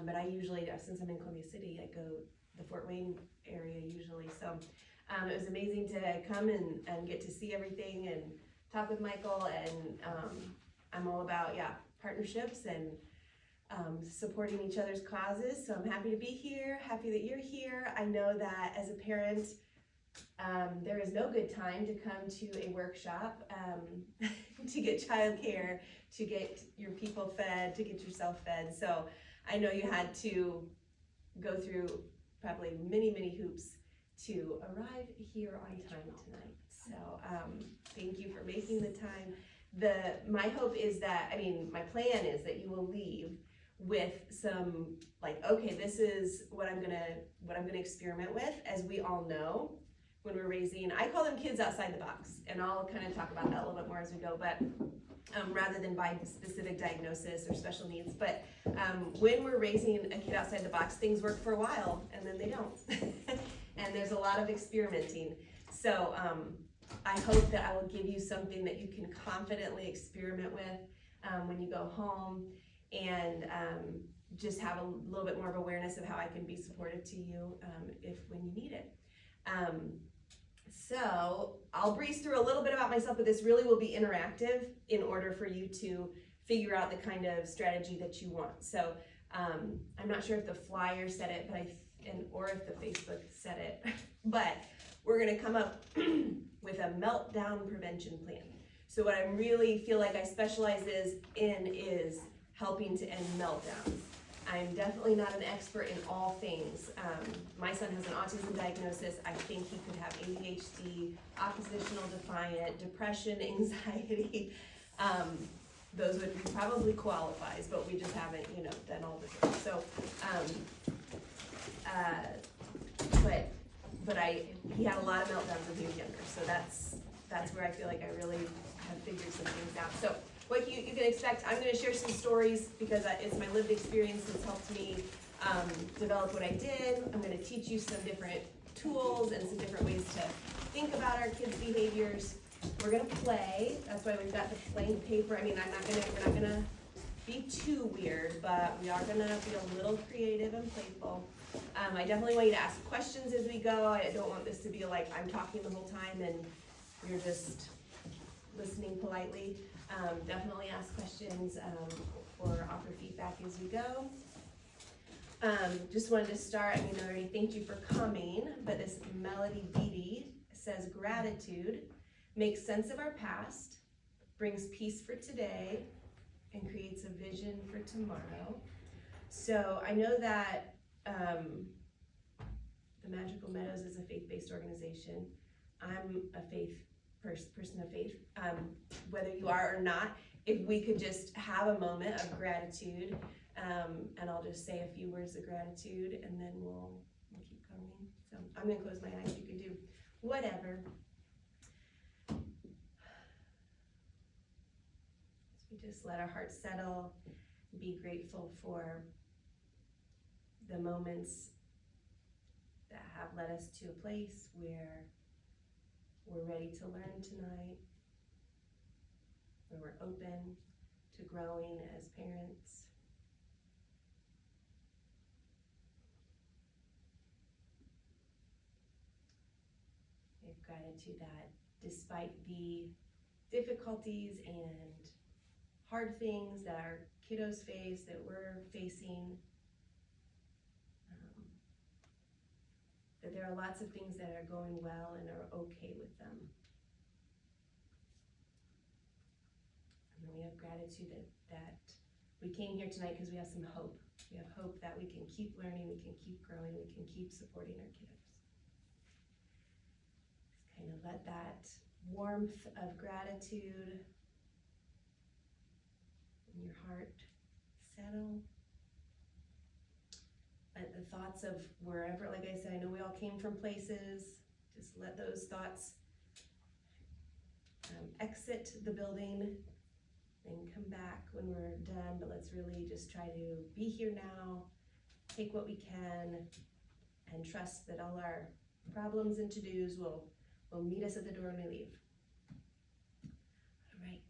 But I usually, since I'm in Columbia City, I go the Fort Wayne area usually. So it was amazing to come and get to see everything and talk with Michael. And I'm all about, partnerships and supporting each other's causes. So I'm happy to be here, happy that you're here. I know that as a parent, there is no good time to come to a workshop to get childcare, to get your people fed, to get yourself fed. So I know you had to go through probably many, many hoops to arrive here on time tonight. So thank you for making the time. My hope is that, my plan is that you will leave with some, okay, this is what I'm gonna experiment with. As we all know, when we're raising, I call them kids outside the box, and I'll kind of talk about that a little bit more as we go, but rather than by specific diagnosis or special needs. But when we're raising a kid outside the box, things work for a while and then they don't. And there's a lot of experimenting. So I hope that I will give you something that you can confidently experiment with when you go home, and just have a little bit more of awareness of how I can be supportive to you when you need it. So I'll breeze through a little bit about myself, but this really will be interactive in order for you to figure out the kind of strategy that you want. So I'm not sure if the flyer said it, or if the Facebook said it, but we're gonna come up with a meltdown prevention plan. So what I really feel like I specialize in is helping to end meltdowns. I'm definitely not an expert in all things. My son has an autism diagnosis. I think he could have ADHD, oppositional defiant, depression, anxiety. Those would be probably qualifies, but we just haven't, done all the things. So, he had a lot of meltdowns when he was younger. So that's where I feel like I really have figured some things out. So what you can expect, I'm going to share some stories because it's my lived experience that's helped me develop what I did. I'm going to teach you some different tools and some different ways to think about our kids' behaviors. We're going to play. That's why we've got the blank paper. We're not going to be too weird, but we are going to be a little creative and playful. I definitely want you to ask questions as we go. I don't want this to be like I'm talking the whole time and you're just listening politely. Definitely ask questions or offer feedback as we go. Just wanted to start, I already thanked you for coming, but this Melody Beatty says gratitude makes sense of our past, brings peace for today, and creates a vision for tomorrow. So I know that the Magical Meadows is a faith-based organization. I'm a person of faith. Whether you are or not, if we could just have a moment of gratitude, and I'll just say a few words of gratitude, and then we'll keep going. So I'm gonna close my eyes. You can do whatever. So we just let our hearts settle, be grateful for the moments that have led us to a place where we're ready to learn tonight, where we're open to growing as parents. We have gratitude that despite the difficulties and hard things that our kiddos face, that we're facing, that there are lots of things that are going well and are okay with them. And then we have gratitude that we came here tonight because we have some hope. We have hope that we can keep learning, we can keep growing, we can keep supporting our kiddos. Just kind of let that warmth of gratitude in your heart settle. The thoughts of wherever, like I said, I know we all came from places. Just let those thoughts exit the building and come back when we're done. But let's really just try to be here now, take what we can, and trust that all our problems and to-dos will meet us at the door when we leave. All right.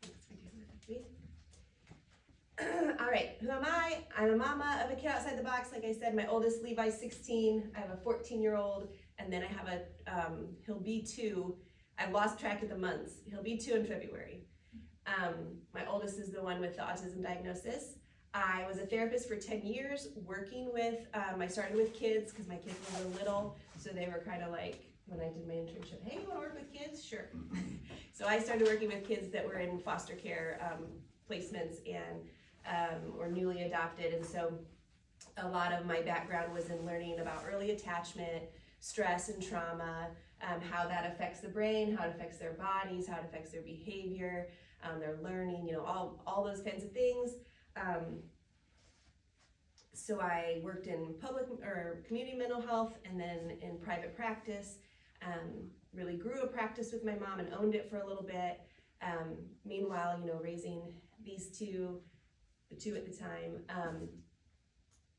Thanks for doing that with me. All right, who am I? I'm a mama of a kid outside the box. Like I said, my oldest Levi's 16. I have a 14-year-old, and then I have he'll be 2. I've lost track of the months. He'll be 2 in February. My oldest is the one with the autism diagnosis. I was a therapist for 10 years working with, I started with kids because my kids were little, so they were kind of like, when I did my internship, hey, you want to work with kids? Sure. So I started working with kids that were in foster care placements and or newly adopted, and so a lot of my background was in learning about early attachment, stress and trauma, how that affects the brain, how it affects their bodies, how it affects their behavior, their learning, all those kinds of things. So I worked in public or community mental health and then in private practice, really grew a practice with my mom and owned it for a little bit. Meanwhile, raising these the two at the time.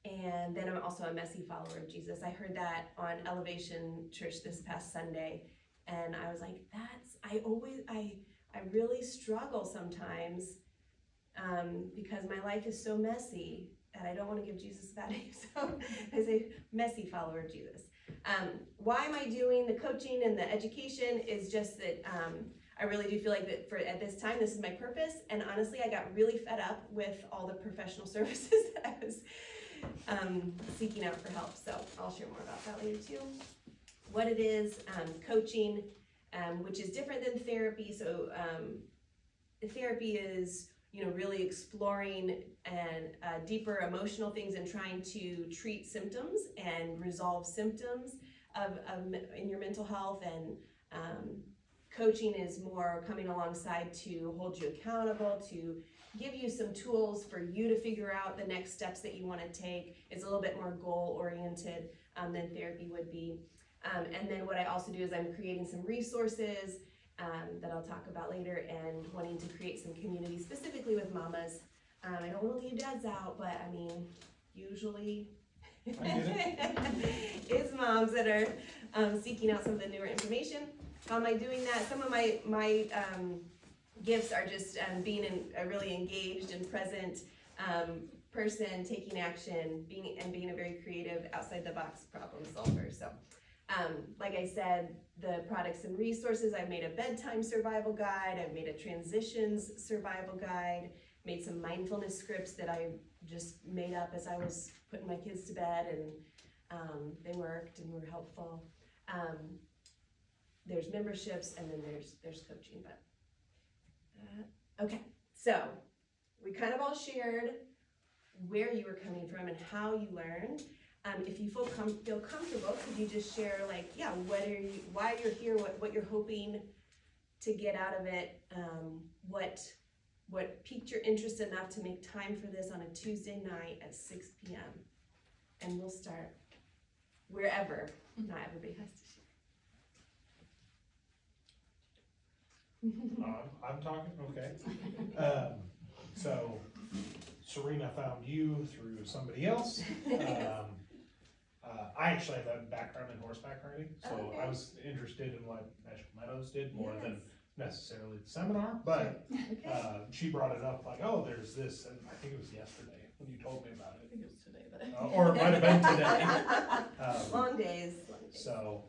And then I'm also a messy follower of Jesus. I heard that on Elevation Church this past Sunday, and I was like, I really struggle sometimes because my life is so messy, and I don't want to give Jesus that name, so I say messy follower of Jesus. Why am I doing the coaching and the education is just that I really do feel like that at this time, this is my purpose, and honestly, I got really fed up with all the professional services that I was seeking out for help, so I'll share more about that later too. What it is, coaching, which is different than therapy. So therapy is really exploring and deeper emotional things and trying to treat symptoms and resolve symptoms of in your mental health, and coaching is more coming alongside to hold you accountable, to give you some tools for you to figure out the next steps that you want to take. It's a little bit more goal oriented than therapy would be. And then what I also do is I'm creating some resources that I'll talk about later, and wanting to create some community specifically with mamas. I don't want to leave dads out, but I mean, usually it's moms that are seeking out some of the newer information. How am I doing that? Some of my gifts are just being a really engaged and present person, taking action, being a very creative, outside the box problem solver. So, like I said, the products and resources, I've made a bedtime survival guide, I've made a transitions survival guide, made some mindfulness scripts that I just made up as I was putting my kids to bed, and they worked and were helpful. There's memberships, and then there's coaching, but okay, so we kind of all shared where you were coming from and how you learned. If you feel comfortable, could you just share, why you're here, what you're hoping to get out of it, what piqued your interest enough to make time for this on a Tuesday night at 6 p.m. And we'll start wherever. Not everybody has to share. I'm talking, okay. So Serena found you through somebody else. I actually have a background in horseback riding, so okay. I was interested in what Magical Meadows did more than necessarily the seminar, but Okay. she brought it up like, oh, there's this, and I think it was yesterday when you told me about I it. think it was today, but Or it might have been today. Long days. So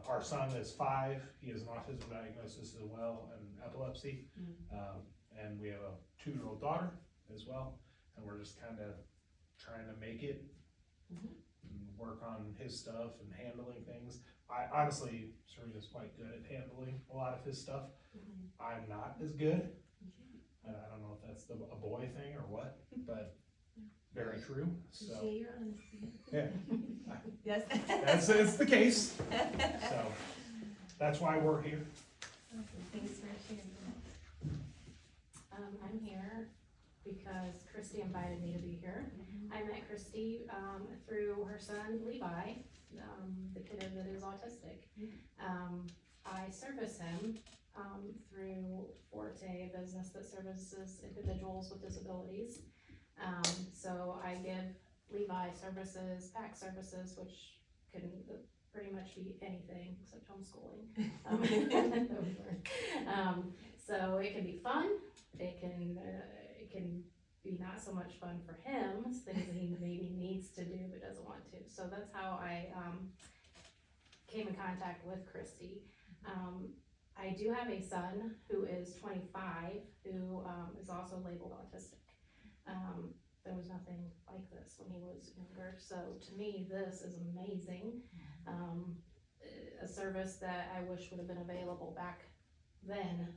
our son is 5. He has an autism diagnosis as well, and epilepsy. And we have a 2-year-old daughter as well. And we're just kind of trying to make it and work on his stuff and handling things. I honestly, Serena's quite good at handling a lot of his stuff. I'm not as good. I don't know if that's a boy thing or what, but very true. So Appreciate your honesty. yeah. Yes. That's the case. So that's why we're here. Awesome. Thanks for sharing that. I'm here because Christy invited me to be here. I met Christy through her son Levi, the kid that is autistic. I service him through Forte, a business that services individuals with disabilities. So I give Levi services, back services, which can pretty much be anything except homeschooling. So it can be fun. It can be be not so much fun for him, things that he maybe needs to do but doesn't want to. So that's how I came in contact with Christy. I do have a son who is 25 who is also labeled autistic. There was nothing like this when he was younger, so to me this is amazing. A service that I wish would have been available back then.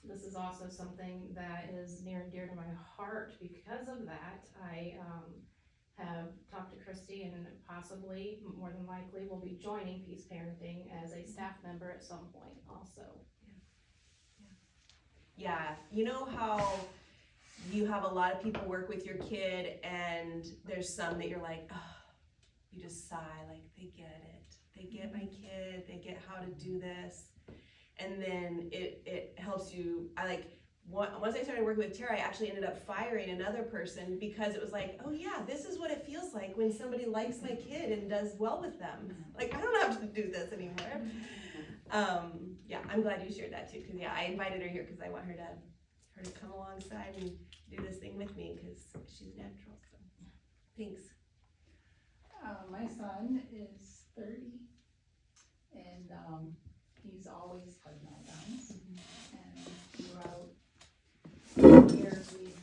This is also something that is near and dear to my heart. Because of that, I have talked to Christy and possibly, more than likely, will be joining Peace Parenting as a staff member at some point also. Yeah, you know how you have a lot of people work with your kid and there's some that you're like, oh, you just sigh, like they get it. They get my kid, they get how to do this. And then it helps you. Once I started working with Tara, I actually ended up firing another person because it was like, oh yeah, this is what it feels like when somebody likes my kid and does well with them. Like, I don't have to do this anymore. Yeah, I'm glad you shared that too, because yeah, I invited her here because I want her to come alongside and do this thing with me because she's natural. So thanks. My son is 30 and he's always had meltdowns. And throughout the years we've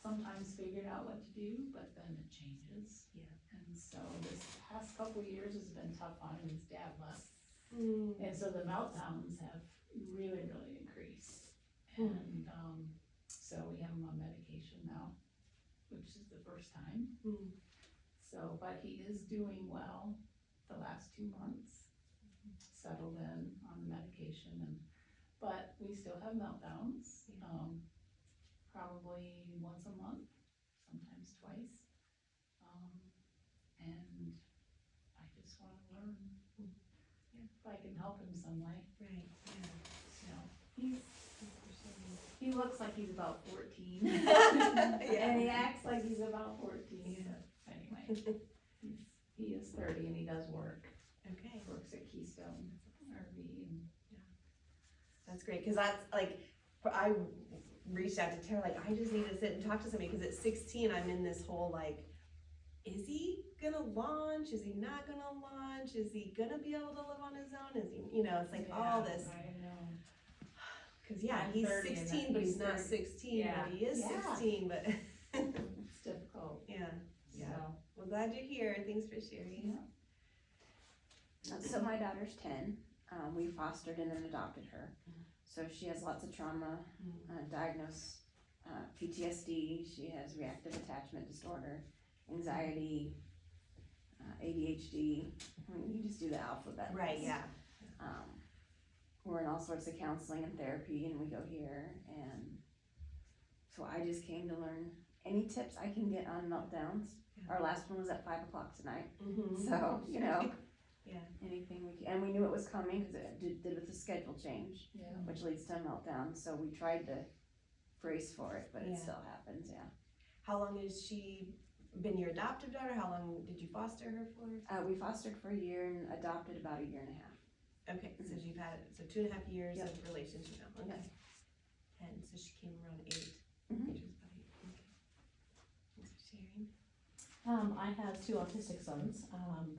sometimes figured out what to do, but then it changes. Yeah. And so this past couple of years has been tough on him. His dad left. Mm. And so the meltdowns have really increased. And so we have him on medication now, which is the first time. Mm. So, but he is doing well the last 2 months, settled in on the medication, but we still have meltdowns, probably once a month, sometimes twice. And I just want to learn if I can help him some way. Right. So he looks like he's about 14. Yeah. And he acts like he's about 14. Yeah. But anyway, he is 30 and he does work. Okay. Works at Keystone RV. And That's great, because that's like, I reached out to Tara, like, I just need to sit and talk to somebody, because at 16, I'm in this whole, like, is he gonna launch? Is he not gonna launch? Is he gonna be able to live on his own? Is he, it's like all this, I know. because yeah, I'm he's 30 and 16, but he's not 30. 16, Yeah. but he is Yeah. 16, but, It's difficult. yeah, So, well, glad you're here, thanks for sharing. So my daughter's 10. We fostered and then adopted her. So she has lots of trauma, diagnosed PTSD. She has reactive attachment disorder, anxiety, ADHD. I mean, you just do the alphabet. Right, yeah. We're in all sorts of counseling and therapy, and we go here. And so I just came to learn any tips I can get on meltdowns. Yeah. Our last one was at 5 o'clock tonight. Mm-hmm. So, Yeah. anything we can, and we knew it was coming because it did with the schedule change, yeah. which leads to a meltdown. So we tried to brace for it, but Yeah. it still happens. Yeah. How long has she been your adoptive daughter? How long did you foster her for? We fostered for a year and adopted about a year and a half. Okay, so you've had, 2.5 years Yep. of relationship now, okay. Yep. And so she came around 8, Mhm. which was about 8, okay. Thanks for sharing. I have 2 autistic sons,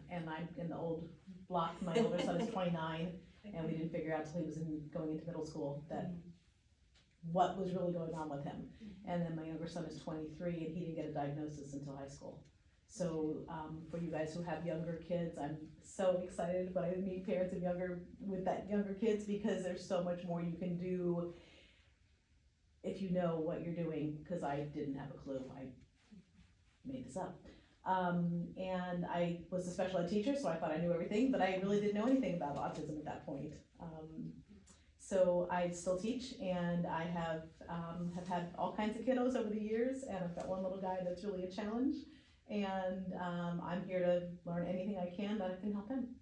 and I'm in the old block. My older son is 29, and we didn't figure out until he was going into middle school that what was really going on with him. And then my younger son is 23, and he didn't get a diagnosis until high school. So for you guys who have younger kids, I'm so excited when I meet parents of younger kids, because there's so much more you can do if you know what you're doing, because I didn't have a clue. I made this up. And I was a special ed teacher, so I thought I knew everything, but I really didn't know anything about autism at that point. So I still teach, and I have had all kinds of kiddos over the years, and I've got one little guy that's really a challenge, and I'm here to learn anything I can that I can help him.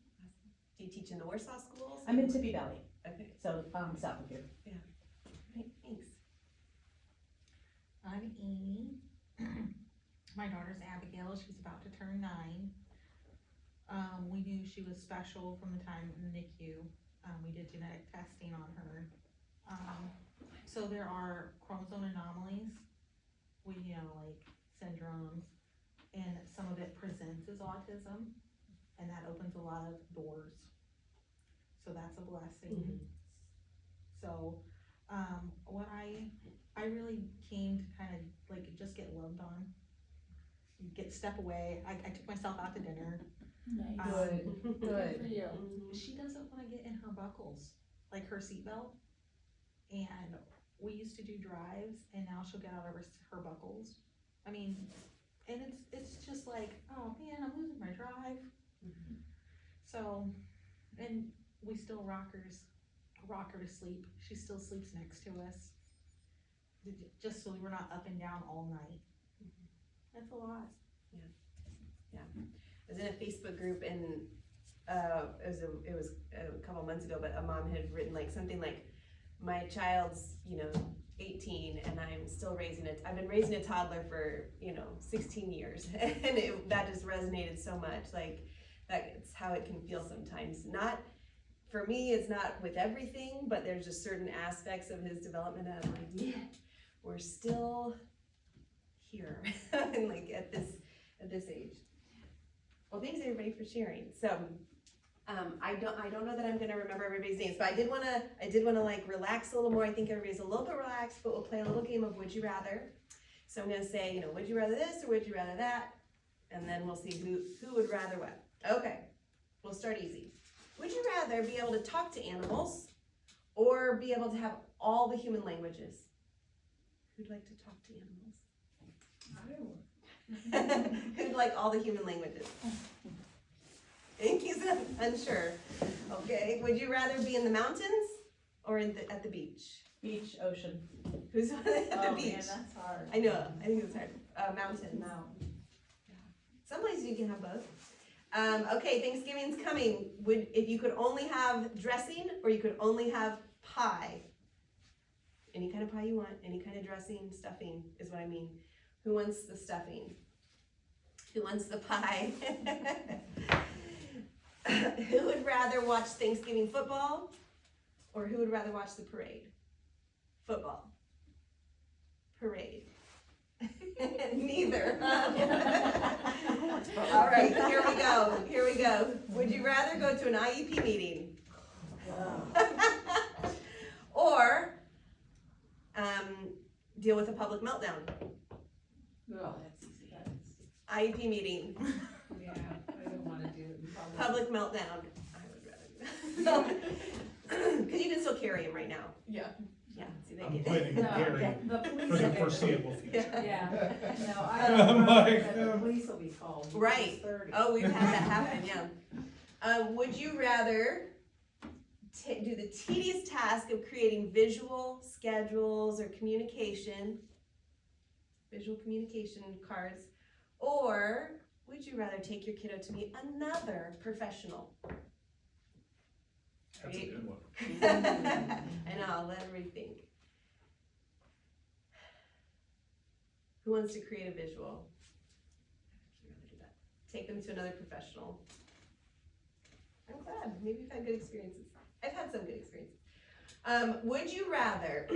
Do you teach in the Warsaw schools? I'm in Tippy Valley, Okay, so south of here. great, thanks. I'm Amy. My daughter's Abigail. She's about to turn 9. We knew she was special from the time in the NICU. We did genetic testing on her. So there are chromosome anomalies like syndromes, and some of it presents as autism, and that opens a lot of doors. So that's a blessing. So, what I really came to kind of like just get loved on, step away. I took myself out to dinner. Nice. Good. Good for you. She doesn't want to get in her buckles, like her seatbelt. And we used to do drives, and now she'll get out of her buckles. I mean, and it's just like, oh man, I'm losing my drive. So, and we still rock her to sleep. She still sleeps next to us, just so we're not up and down all night. That's a lot. I was in a Facebook group and it was a couple months ago, but a mom had written like something like, my child's 18 and I'm still I've been raising a toddler for 16 years and that just resonated so much. Like that's how it can feel sometimes. Not for me, it's not with everything, but there's just certain aspects of his development that I'm like, yeah, we're still here and like at this age. Well, thanks everybody for sharing. So, I don't know that I'm gonna remember everybody's names, but I did wanna like relax a little more. I think everybody's a little bit relaxed, but we'll play a little game of would you rather. So I'm gonna say, would you rather this or would you rather that? And then we'll see who would rather what. Okay, we'll start easy. Would you rather be able to talk to animals or be able to have all the human languages? Who'd like to talk to animals? Who'd like all the human languages? He's unsure. Okay, would you rather be in the mountains or at the beach? Beach, ocean. Who's at the beach? Man, that's hard. I know, I think it's hard. Mountains. Some places you can have both. Okay, Thanksgiving's coming. If you could only have dressing or you could only have pie, any kind of pie you want, any kind of dressing, stuffing is what I mean. Who wants the stuffing? Who wants the pie? Who would rather watch Thanksgiving football or who would rather watch the parade? Football. Parade. Neither. All right, here we go. Would you rather go to an IEP meeting? Or deal with a public meltdown? Oh, that's easy. IEP meeting, Yeah, I don't wanna do it in public. public meltdown. I would rather do that. Cause you can still carry him right now. Yeah. Yeah, see, they I'm get planning No, on carrying the for police the will be, foreseeable future. yeah, no, I I'm don't like, know, the police will be called. Right. It's 30. Oh, we've had that happen, yeah. Would you rather do the tedious task of creating visual schedules or visual communication cards, or would you rather take your kiddo to meet another professional? That's a good one. I know, I'll let everybody think. Who wants to create a visual? I'd rather do that. Take them to another professional. I'm glad, maybe you've had good experiences. I've had some good experiences. Would you rather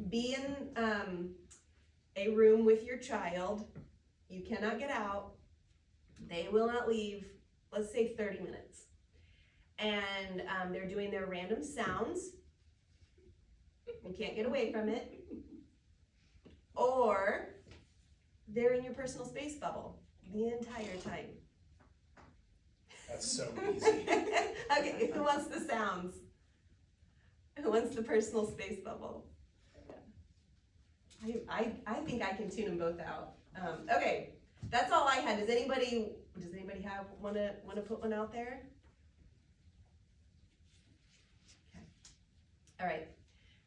be in a room with your child, you cannot get out, they will not leave, let's say 30 minutes, and they're doing their random sounds, you can't get away from it, or they're in your personal space bubble the entire time? That's so easy. Okay, who wants the sounds? Who wants the personal space bubble? I think I can tune them both out. Okay, that's all I had. Does anybody have wanna put one out there? Okay. All right.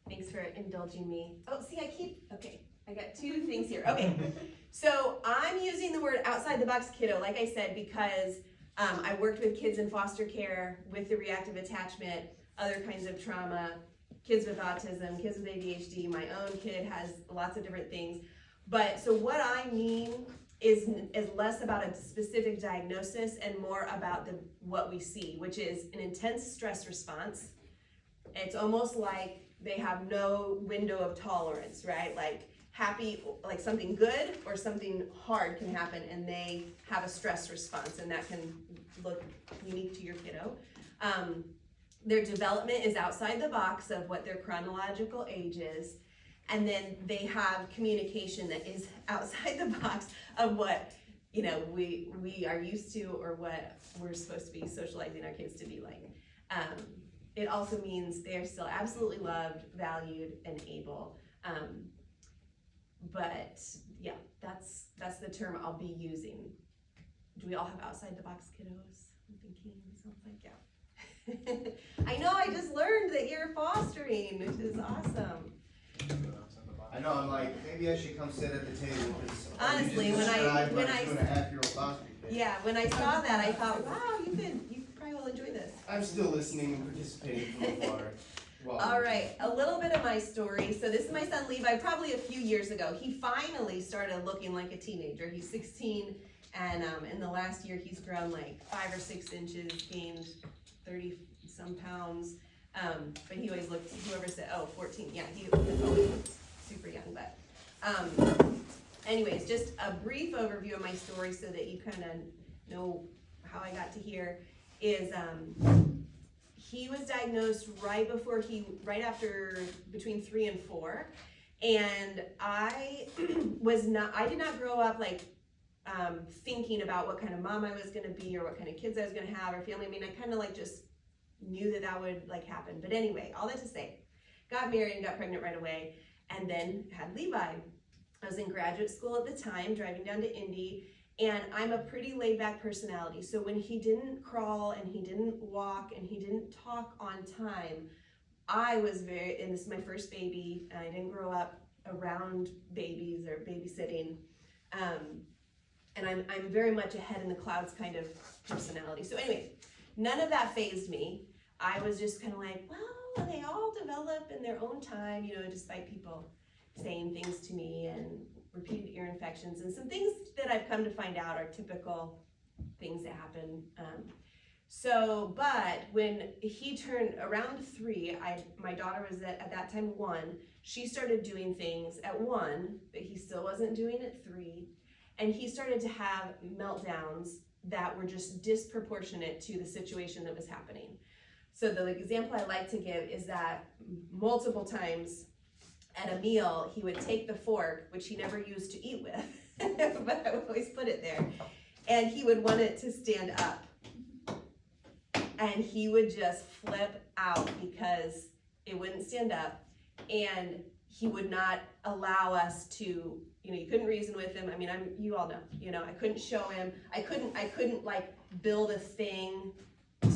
Thanks for indulging me. Oh, see, I got two things here. Okay, so I'm using the word outside the box kiddo, like I said, because I worked with kids in foster care with the reactive attachment, other kinds of trauma, kids with autism, kids with ADHD. My own kid has lots of different things. But so what I mean is less about a specific diagnosis and more about what we see, which is an intense stress response. It's almost like they have no window of tolerance, right? Like happy, like something good or something hard can happen, and they have a stress response, and that can look unique to your kiddo. Their development is outside the box of what their chronological age is, and then they have communication that is outside the box of what, you know, we are used to, or what we're supposed to be socializing our kids to be like. It also means they're still absolutely loved, valued, and able. But yeah, that's the term I'll be using. Do we all have outside the box kiddos? I'm thinking, it sounds like, yeah. I know, I just learned that you're fostering, which is awesome. I know, I'm like, maybe I should come sit at the table, because Honestly, when I- 2.5-year-old foster kid. Yeah, when I saw that, I thought, wow, you probably will enjoy this. I'm still listening and participating from afar. Well, All right, a little bit of my story. So this is my son Levi, probably a few years ago. He finally started looking like a teenager. He's 16, and in the last year, he's grown like 5 or 6 inches, gained 30 some pounds. But he always looked, whoever said, 14, yeah, he always looked super young. But anyways, just a brief overview of my story so that you kind of know how I got to here is he was diagnosed right after between 3 and 4. And I did not grow up like thinking about what kind of mom I was gonna be or what kind of kids I was gonna have or family. I mean, I kind of like just knew that would like happen. But anyway, all that to say, got married and got pregnant right away, and then had Levi. I was in graduate school at the time, driving down to Indy, and I'm a pretty laid back personality. So when he didn't crawl and he didn't walk and he didn't talk on time, I was and this is my first baby, and I didn't grow up around babies or babysitting. And I'm very much a head in the clouds kind of personality. So anyway, none of that fazed me. I was just kind of like, well, they all develop in their own time, you know, despite people saying things to me and repeated ear infections and some things that I've come to find out are typical things that happen. But when he turned around 3, my daughter was at that time 1. She started doing things at 1, but he still wasn't doing at 3. And he started to have meltdowns that were just disproportionate to the situation that was happening. So the example I like to give is that multiple times at a meal, he would take the fork, which he never used to eat with, but I would always put it there, and he would want it to stand up. And he would just flip out because it wouldn't stand up, and he would not allow us to, you know, you couldn't reason with him. I mean, you all know, you know, I couldn't show him, I couldn't like build a thing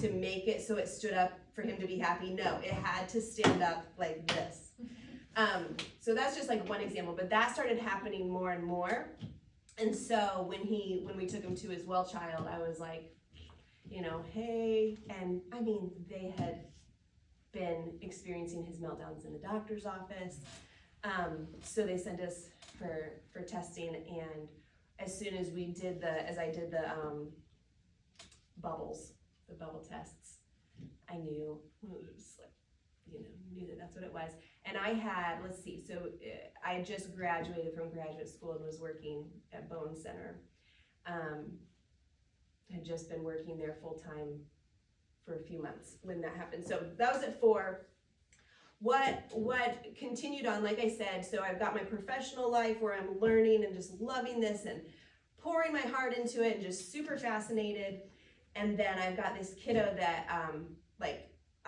to make it so it stood up for him to be happy. No, it had to stand up like this. So that's just like one example, but that started happening more and more. And so when we took him to his well child, I was like, you know, hey, and I mean, they had been experiencing his meltdowns in the doctor's office. So they sent us for testing, and as soon as I did the bubble tests, I knew, knew that that's what it was. And I had, let's see, so I had just graduated from graduate school and was working at Bone Center. Had just been working there full time for a few months when that happened. So that was at 4. What continued on, like I said, so I've got my professional life where I'm learning and just loving this and pouring my heart into it and just super fascinated. And then I've got this kiddo that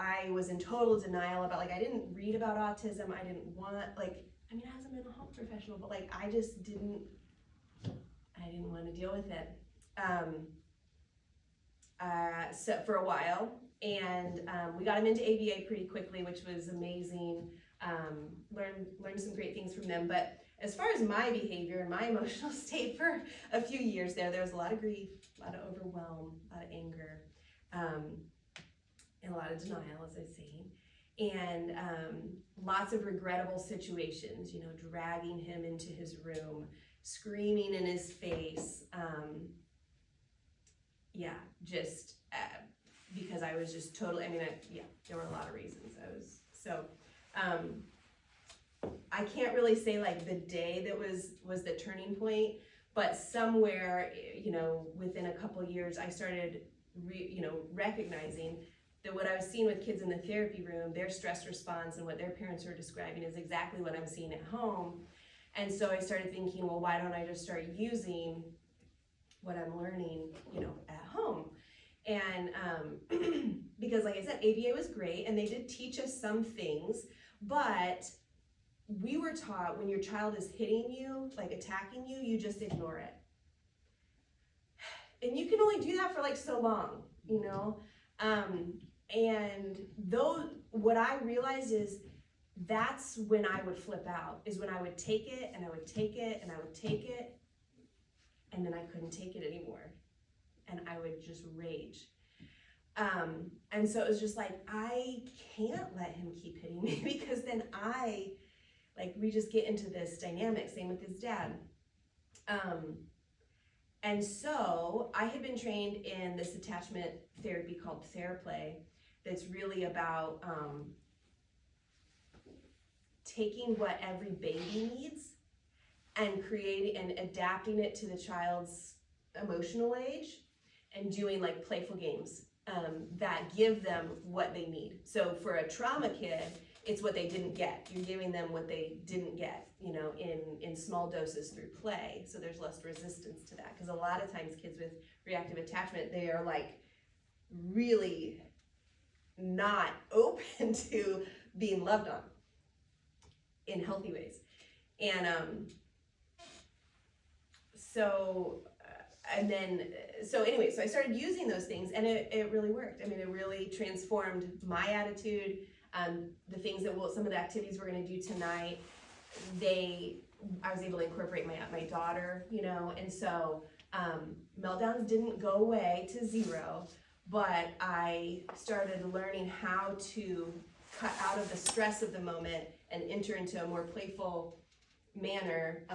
I was in total denial about. Like, I didn't read about autism. I didn't want, I mean, as a mental health professional, but I just didn't want to deal with it. So for a while, and we got him into ABA pretty quickly, which was amazing. Learned some great things from them. But as far as my behavior and my emotional state for a few years there was a lot of grief, a lot of overwhelm, a lot of anger, and a lot of denial, as I was saying, and lots of regrettable situations, you know, dragging him into his room, screaming in his face, because I was just totally, there were a lot of reasons. I I can't really say like the day that was the turning point, but somewhere, you know, within a couple years, I started recognizing that what I was seeing with kids in the therapy room, their stress response and what their parents were describing is exactly what I'm seeing at home. And so I started thinking, well, why don't I just start using what I'm learning, you know, at home? And because like I said, ABA was great and they did teach us some things, but we were taught when your child is hitting you, like attacking you, you just ignore it. And you can only do that for like so long, you know? And though what I realized is that's when I would flip out, is when I would take it and I would take it and I would take it, and then I couldn't take it anymore. And I would just rage. And so it was just like, I can't let him keep hitting me because then we just get into this dynamic, same with his dad. And so I had been trained in this attachment therapy called TheraPlay that's really about taking what every baby needs and creating and adapting it to the child's emotional age and doing like playful games that give them what they need. So for a trauma kid, it's what they didn't get. You're giving them what they didn't get, you know, in small doses through play. So there's less resistance to that. Because a lot of times kids with reactive attachment, they are like really not open to being loved on in healthy ways. And so I started using those things and it really worked. I mean, it really transformed my attitude. The things that some of the activities we're gonna do tonight, I was able to incorporate my daughter, you know, and so meltdowns didn't go away to zero, but I started learning how to cut out of the stress of the moment and enter into a more playful manner.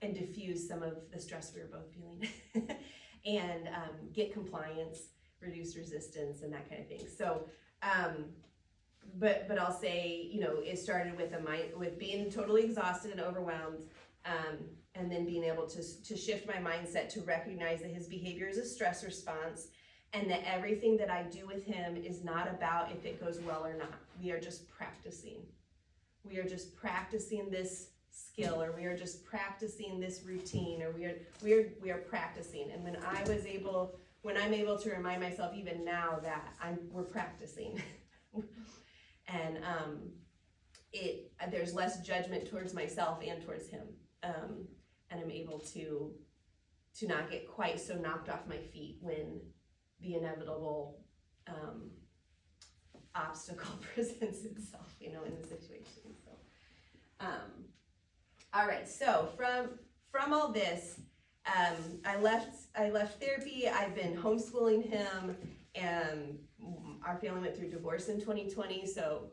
And diffuse some of the stress we were both feeling and get compliance, reduce resistance and that kind of thing. So, but I'll say, you know, it started with being totally exhausted and overwhelmed, and then being able to shift my mindset to recognize that his behavior is a stress response and that everything that I do with him is not about if it goes well or not. We are just practicing. We are just practicing this skill, or we are just practicing this routine, or we are practicing. And when I'm able to remind myself even now that we're practicing, and there's less judgment towards myself and towards him, and I'm able to not get quite so knocked off my feet when the inevitable obstacle presents itself, you know, in the situation. So, all right. So from all this, I left therapy. I've been homeschooling him, and our family went through divorce in 2020. So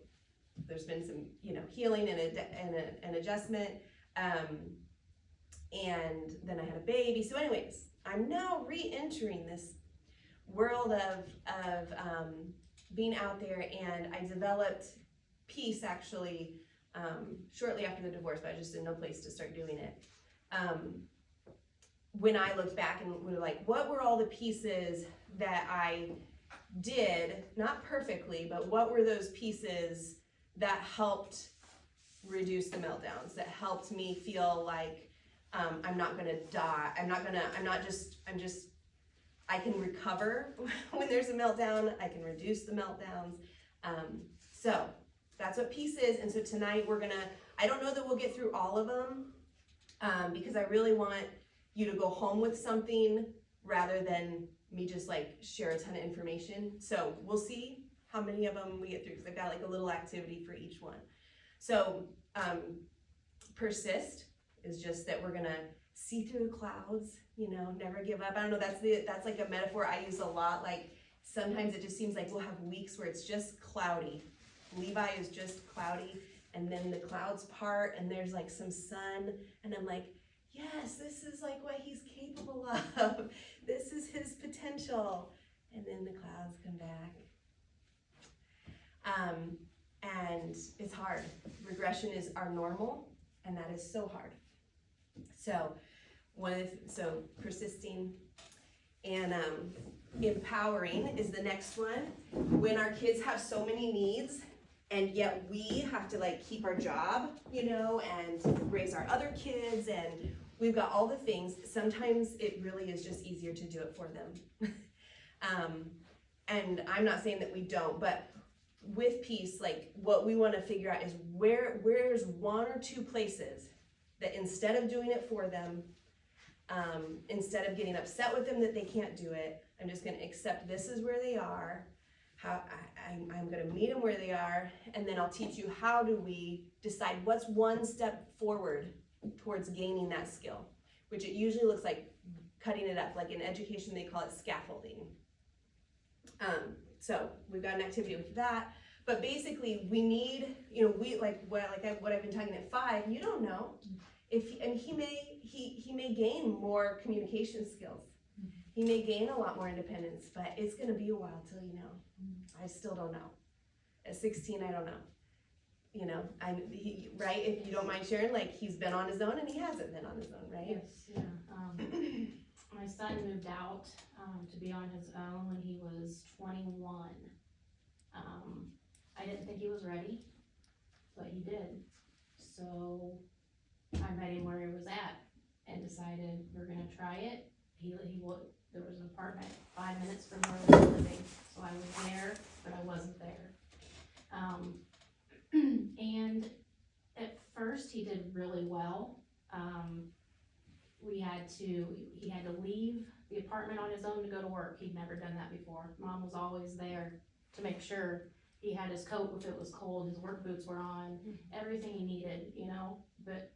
there's been some, you know, healing and an adjustment. And then I had a baby. So anyways, I'm now re-entering this world of being out there, and I developed peace actually shortly after the divorce, but I just didn't know a place to start doing it. When I looked back and were like, what were all the pieces that I did, not perfectly, but what were those pieces that helped reduce the meltdowns, that helped me feel like I'm not gonna die, I can recover when there's a meltdown, I can reduce the meltdowns. So that's what peace is. And so tonight I don't know that we'll get through all of them, because I really want you to go home with something rather than me just like share a ton of information. So we'll see how many of them we get through, because I've got like a little activity for each one. So persist is just that we're gonna see through the clouds, you know, never give up. I don't know, that's like a metaphor I use a lot. Like sometimes it just seems like we'll have weeks where it's just cloudy. Levi is just cloudy, and then the clouds part and there's like some sun, and I'm like, yes, this is like what he's capable of. This is his potential. and then the clouds come back. And it's hard. Regression is our normal, and that is so hard. So, so persisting and empowering is the next one. When our kids have so many needs, and yet we have to like keep our job, you know, and raise our other kids, and we've got all the things. Sometimes it really is just easier to do it for them. And I'm not saying that we don't, but with peace, like what we want to figure out is where's one or two places that instead of doing it for them, instead of getting upset with them that they can't do it, I'm just going to accept this is where they are. I'm going to meet them where they are, and then I'll teach you how do we decide what's one step forward towards gaining that skill, which it usually looks like cutting it up. Like in education, they call it scaffolding. So we've got an activity with that, but basically we need, you know, what I've been talking at 5. You don't know if he may gain more communication skills. He may gain a lot more independence, but it's going to be a while till you know. I still don't know. At 16, I don't know. You know, right? If you don't mind sharing, like he's been on his own and he hasn't been on his own, right? Yes, yeah. My son moved out to be on his own when he was 21. I didn't think he was ready, but he did. So I met him where he was at and decided we're gonna try it. There was an apartment 5 minutes from where we were living, so I was there, but I wasn't there. And at first he did really well. He had to leave the apartment on his own to go to work. He'd never done that before. Mom was always there to make sure he had his coat if it was cold, his work boots were on, everything he needed, you know, but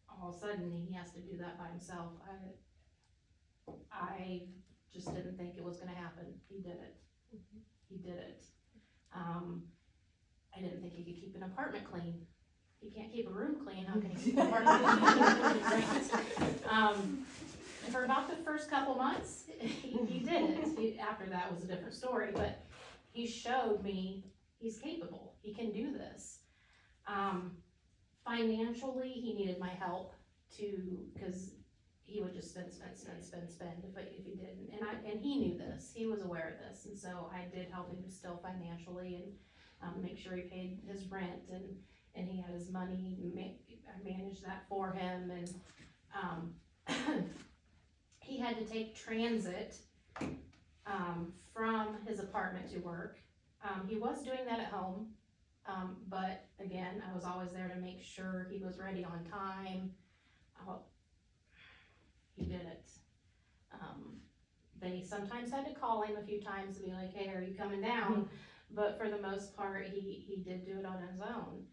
all of a sudden he has to do that by himself. I just didn't think it was gonna happen. He did it. He did it. I didn't think he could keep an apartment clean. He can't keep a room clean, how can he keep an apartment clean? For about the first couple months, he did it. After that was a different story, but he showed me he's capable. He can do this. Financially, he needed my help because he would just spend if he didn't. And he knew this. He was aware of this, and so I did help him still financially and make sure he paid his rent and he had his money. I managed that for him, and he had to take transit from his apartment to work. He was doing that at home, but again, I was always there to make sure he was ready on time. He did it. They sometimes had to call him a few times to be like, hey, are you coming down? But for the most part, he did do it on his own.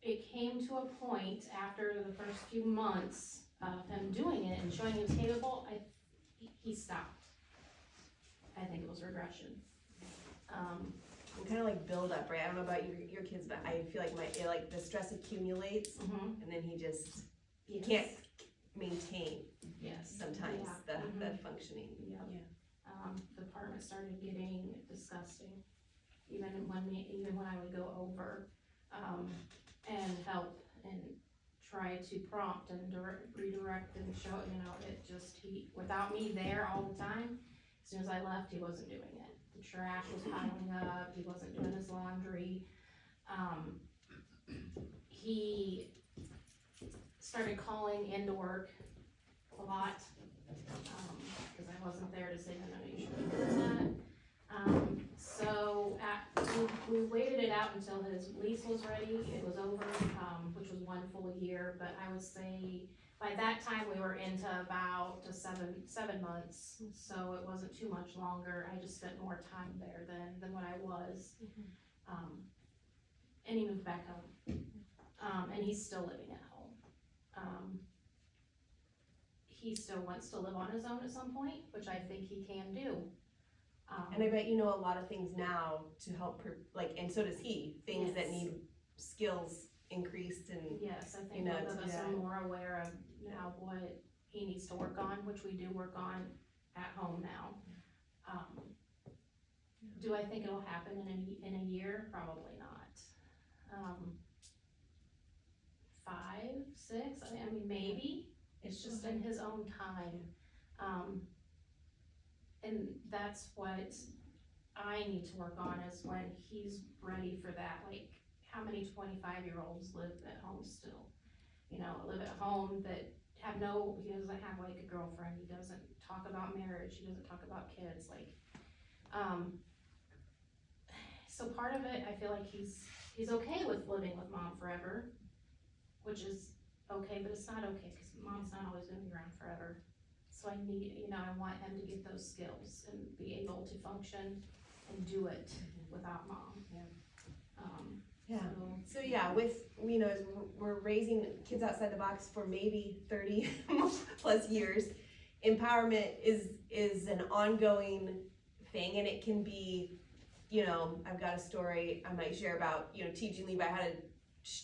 It came to a point after the first few months of him doing it and showing he was capable, he stopped. I think it was regression. And kind of like build up, right? I don't know about your kids, but I feel like the stress accumulates, and then he can't maintain sometimes the functioning. Yep. The apartment started getting disgusting, even when I would go over and help and try to prompt and redirect and show, without me there all the time, as soon as I left, he wasn't doing it. The trash was piling up, he wasn't doing his laundry. He started calling into work a lot, because I wasn't there to say, no, you shouldn't be doing that. So we waited it out until his lease was ready, it was over, which was 1 full year, but I would say by that time we were into about 7 months, so it wasn't too much longer. I just spent more time there than what I was. And he moved back home, and he's still living at home. He still wants to live on his own at some point, which I think he can do. And I bet you know a lot of things now to help, and so does he, things that need skills increased and. Yes, I think both of us are more aware of now what he needs to work on, which we do work on at home now. Do I think it'll happen in a year? Probably not. 5, 6, I mean, maybe, it's just in his own time. And that's what I need to work on, is when he's ready for that. Like, how many 25-year-olds live at home still? You know, live at home that have he doesn't have like a girlfriend, he doesn't talk about marriage, he doesn't talk about kids, like, so part of it, I feel like he's okay with living with mom forever, which is okay, but it's not okay, cause mom's not always gonna be around forever. So I want him to get those skills and be able to function and do it without mom. Yeah. So yeah, as we're raising kids outside the box for maybe 30 plus years, empowerment is an ongoing thing, and it can be, I've got a story I might share about, teaching Levi how to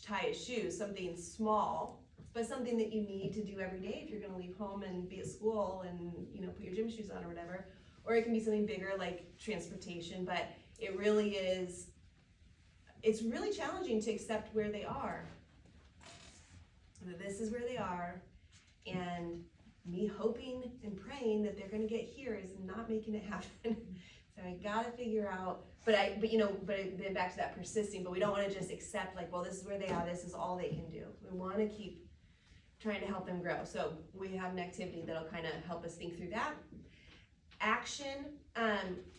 tie his shoes, something small, but something that you need to do every day if you're gonna leave home and be at school and, put your gym shoes on or whatever. Or it can be something bigger like transportation, but it's really challenging to accept where they are. That this is where they are, and me hoping and praying that they're gonna get here is not making it happen. So I gotta figure out, but then back to that persisting, but we don't wanna just accept like, well, this is where they are, this is all they can do. We wanna keep trying to help them grow. So we have an activity that'll kind of help us think through that. Action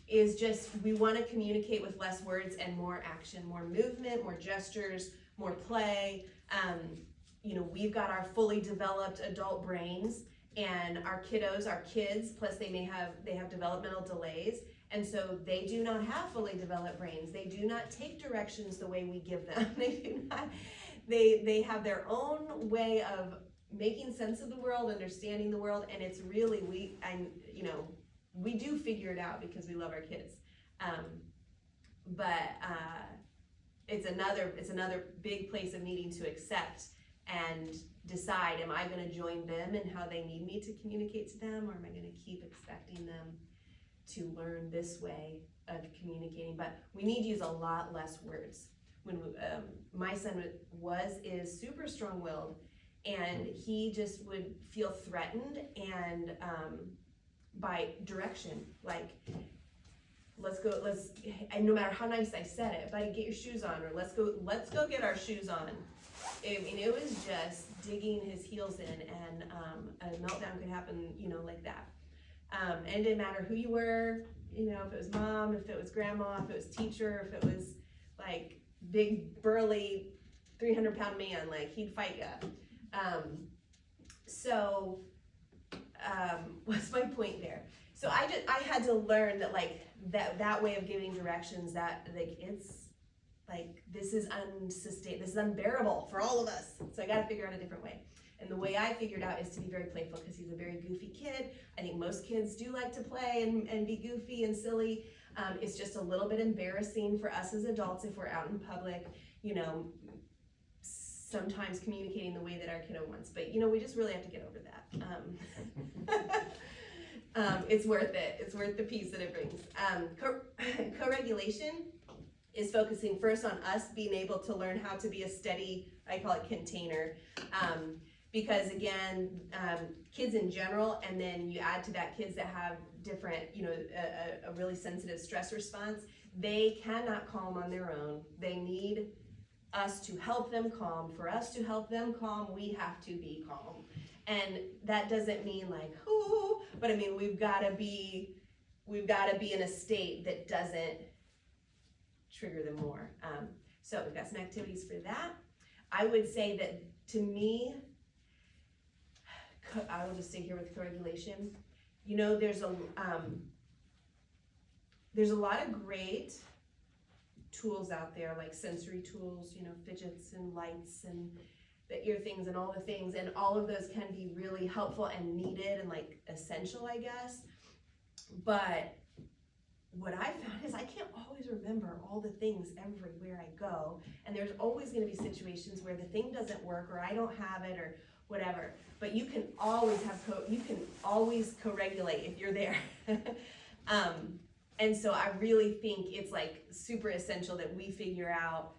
is just, we want to communicate with less words and more action, more movement, more gestures, more play. We've got our fully developed adult brains, and our kids, plus they have developmental delays, and so they do not have fully developed brains. They do not take directions the way we give them. They have their own way of making sense of the world, understanding the world, and it's really, we do figure it out because we love our kids. But it's another big place of needing to accept and decide, am I gonna join them in how they need me to communicate to them, or am I gonna keep expecting them to learn this way of communicating? But we need to use a lot less words. When my son is super strong-willed, and he just would feel threatened and by direction, like, and no matter how nice I said it, buddy, get your shoes on, or let's go get our shoes on. It was just digging his heels in, and a meltdown could happen, like that. And it didn't matter who you were, if it was mom, if it was grandma, if it was teacher, if it was like big burly 300-pound man, like he'd fight you. What's my point there? So I had to learn that like that way of giving directions, that like it's like this is unbearable for all of us. So I got to figure out a different way. And the way I figured out is to be very playful, because he's a very goofy kid. I think most kids do like to play and be goofy and silly. It's just a little bit embarrassing for us as adults if we're out in public, sometimes communicating the way that our kiddo wants. But we just really have to get over that. It's worth it. It's worth the peace that it brings. Co-regulation is focusing first on us being able to learn how to be a steady, I call it container. Because again, kids in general, and then you add to that kids that have different, a really sensitive stress response, they cannot calm on their own. They need us to help them calm. For us to help them calm, we have to be calm. And that doesn't mean like, ooh, but I mean, we've gotta be in a state that doesn't trigger them more. So we've got some activities for that. I would say that to me, I will just stay here with co-regulation. There's a lot of great tools out there, like sensory tools, fidgets and lights and the ear things and all the things, and all of those can be really helpful and needed and like essential, I guess. But what I found is I can't always remember all the things everywhere I go, and there's always going to be situations where the thing doesn't work, or I don't have it, or whatever. But you can always co-regulate if you're there. And so I really think it's like super essential that we figure out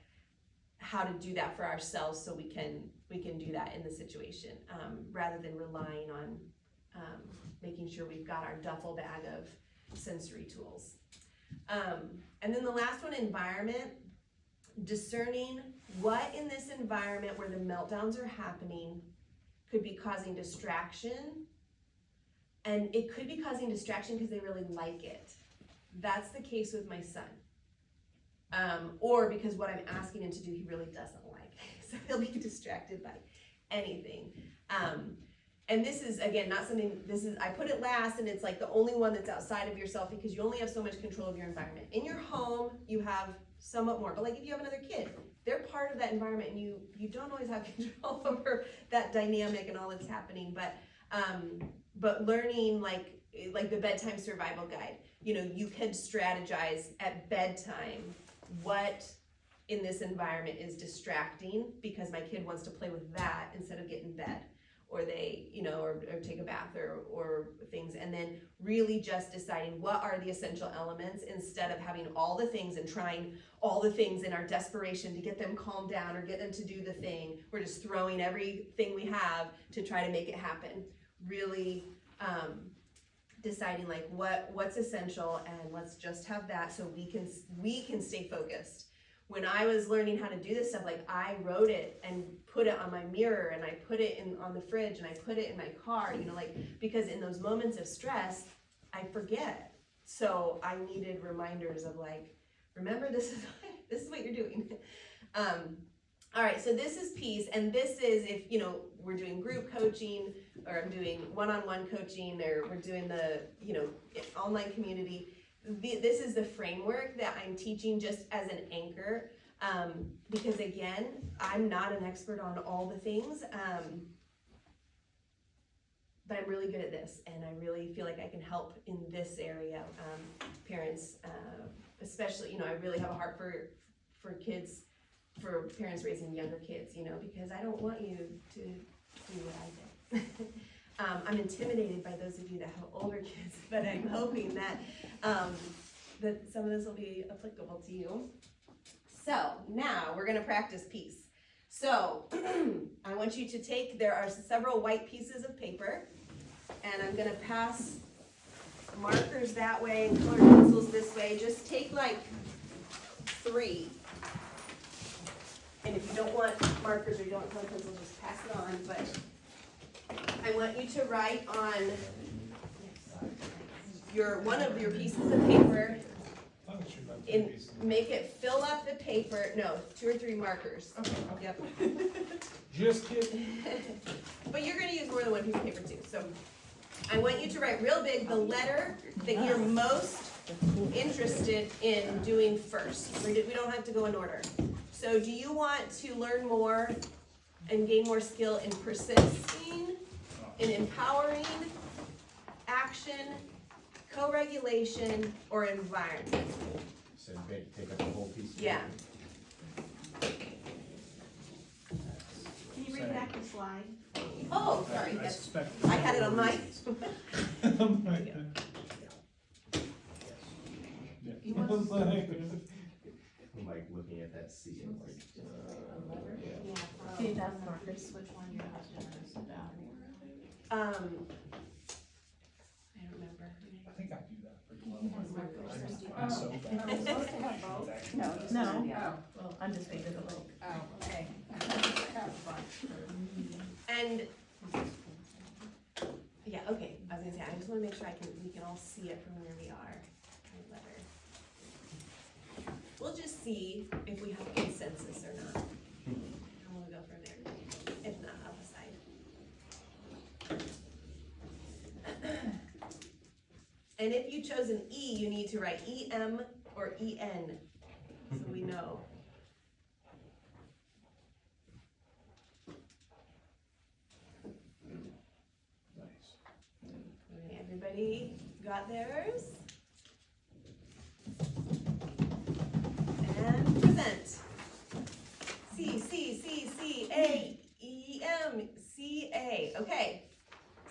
how to do that for ourselves so we can do that in the situation, rather than relying on making sure we've got our duffel bag of sensory tools. And then the last one, environment. Discerning what in this environment where the meltdowns are happening could be causing distraction. And it could be causing distraction because they really like it. That's the case with my son. Or because what I'm asking him to do, he really doesn't like. So he'll be distracted by anything. And this is, again, not something, I put it last, and it's like the only one that's outside of yourself because you only have so much control of your environment. In your home, you have somewhat more, but like if you have another kid, they're part of that environment, and you don't always have control over that dynamic and all that's happening. But learning, like the bedtime survival guide, you could strategize at bedtime what in this environment is distracting because my kid wants to play with that instead of get in bed, or they, or take a bath or things, and then really just deciding what are the essential elements instead of having all the things and trying all the things in our desperation to get them calmed down or get them to do the thing. We're just throwing everything we have to try to make it happen. Really deciding like what's essential, and let's just have that so we can stay focused. When I was learning how to do this stuff, like I wrote it and put it on my mirror, and I put it on the fridge, and I put it in my car, because in those moments of stress, I forget. So I needed reminders of like, remember this is what you're doing. All right, so this is peace, and this is if, we're doing group coaching, or I'm doing one-on-one coaching, or we're doing the, online community. This is the framework that I'm teaching just as an anchor, because again, I'm not an expert on all the things, but I'm really good at this, and I really feel like I can help in this area. Parents, especially, I really have a heart for kids, for parents raising younger kids, because I don't want you to do what I did. I'm intimidated by those of you that have older kids, but I'm hoping that that some of this will be applicable to you. So now we're gonna practice peace. So I want you to there are several white pieces of paper, and I'm gonna pass markers that way and colored pencils this way. Just take like 3. And if you don't want markers or you don't want colored pencils, just pass it on. But I want you to write on one of your pieces of paper, make it fill up the paper. No, 2 or 3 markers. Okay. Yep. Just kidding. But you're going to use more than one piece of paper too. So I want you to write real big the letter that you're most interested in doing first. We don't have to go in order. So do you want to learn more and gain more skill in persisting, in empowering, action, co-regulation, or environment? So take up the whole piece. Yeah. Can you read back the slide? Oh, sorry. I Yes. suspect. I had it on mine. I'm like looking at that sea and like, Yeah. Can you pass the markers? Which one you're most interested in? I don't remember. I think I do that pretty well. Has I'm so Are bad. we supposed to have both? No, just No. one or the other. Well, I'm just making the link. Oh, okay. And yeah, okay. I was gonna say I just want to make sure we can all see it from where we are. My letter. We'll just see if we have consensus or not. And we'll go from there. If not, I'll decide. And if you chose an E, you need to write EM or EN, so we know. Nice. Okay, everybody got theirs? And present. C, C, C, C, A, E, M, C, A.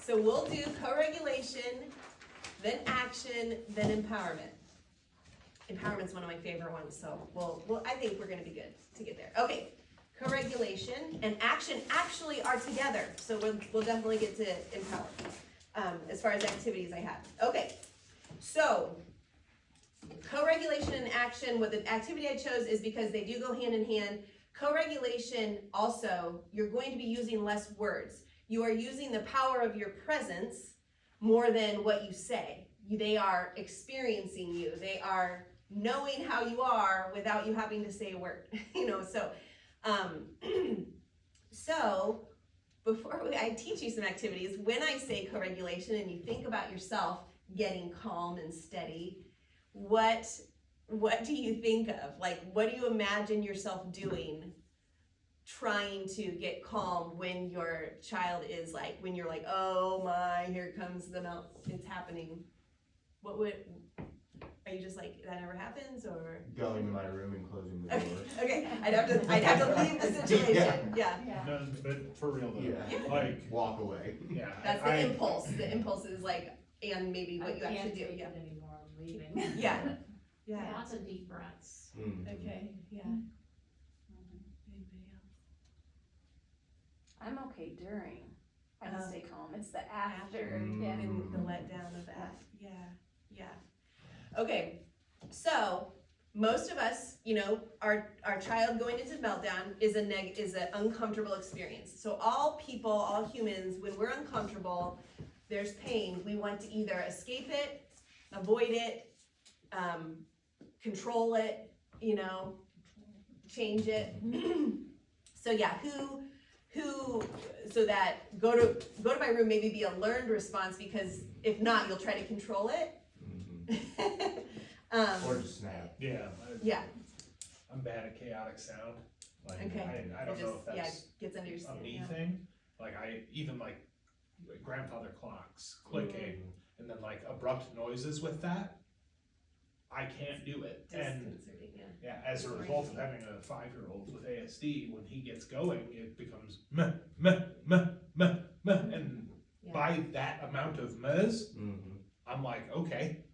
So we'll do co-regulation, then action, then empowerment. Empowerment's one of my favorite ones, so I think we're gonna be good to get there. Okay, co-regulation and action actually are together, so we'll definitely get to empower, as far as activities I have. Okay, so co-regulation and action, what the activity I chose is because they do go hand in hand. Co-regulation also, you're going to be using less words. You are using the power of your presence more than what you say. They are experiencing you. They are knowing how you are without you having to say a word. So before I teach you some activities, when I say co-regulation and you think about yourself getting calm and steady, what do you think of? Like, what do you imagine yourself doing trying to get calm when your child is like, when you're like, oh my, here comes the melt, it's happening. Are you just like, that never happens, or? Going to my room and closing the door. Okay, I'd have to leave the situation, yeah. No, but for real though, Yeah. like, Walk away. yeah. That's the impulse. The impulse is like, and maybe what you actually do, yeah. Anymore, I'm leaving. Yeah. Yeah. Lots of deep breaths. Mm. Okay, yeah. Anybody else? I'm okay during. I can Oh. stay calm. It's the after. Mm. Yeah. And the letdown of that, yeah, yeah. Okay, so most of us, our child going into meltdown is an uncomfortable experience. So all people, all humans, when we're uncomfortable, there's pain, we want to either escape it, avoid it, control it, change it. So yeah, so that go to my room maybe be a learned response, because if not, you'll try to control it. Mhm. Or just snap. Yeah, Yeah, I'm bad at chaotic sound, like, okay. I don't know if Yeah, that's gets under your a skin, me yeah. thing, like, even like grandfather clocks clicking, and then like abrupt noises with that, I can't do it, and Disconcerting, yeah. yeah, as a result of having a 5-year-old with ASD, when he gets going, it becomes meh, meh, meh, meh, meh, and Yeah. by that amount of mehs, Mhm. I'm like, okay,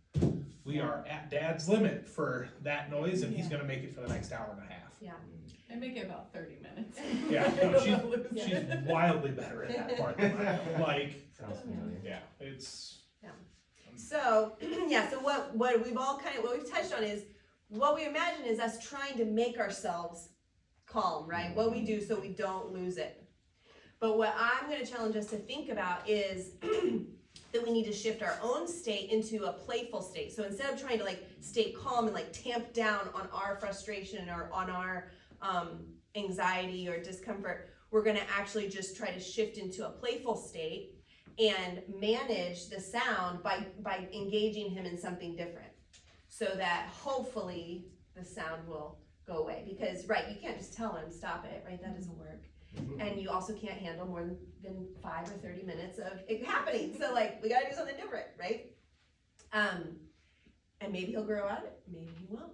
we are at dad's limit for that noise, and he's gonna make it for the next hour and a half. I make it about 30 minutes. Yeah, no, she's wildly better at that part than I am. Like, Sounds familiar. yeah, it's. So, yeah, so what we've touched on is, what we imagine is us trying to make ourselves calm, right? What we do so we don't lose it. But what I'm gonna challenge us to think about is that we need to shift our own state into a playful state. So instead of trying to like stay calm and like tamp down on our frustration or on our anxiety or discomfort, we're gonna actually just try to shift into a playful state and manage the sound by engaging him in something different, so that hopefully the sound will go away. Because, right, you can't just tell him, stop it, right? That doesn't work. And you also can't handle more than 5 or 30 minutes of it happening. So, like, we gotta do something different, right? And maybe he'll grow out of it, maybe he won't.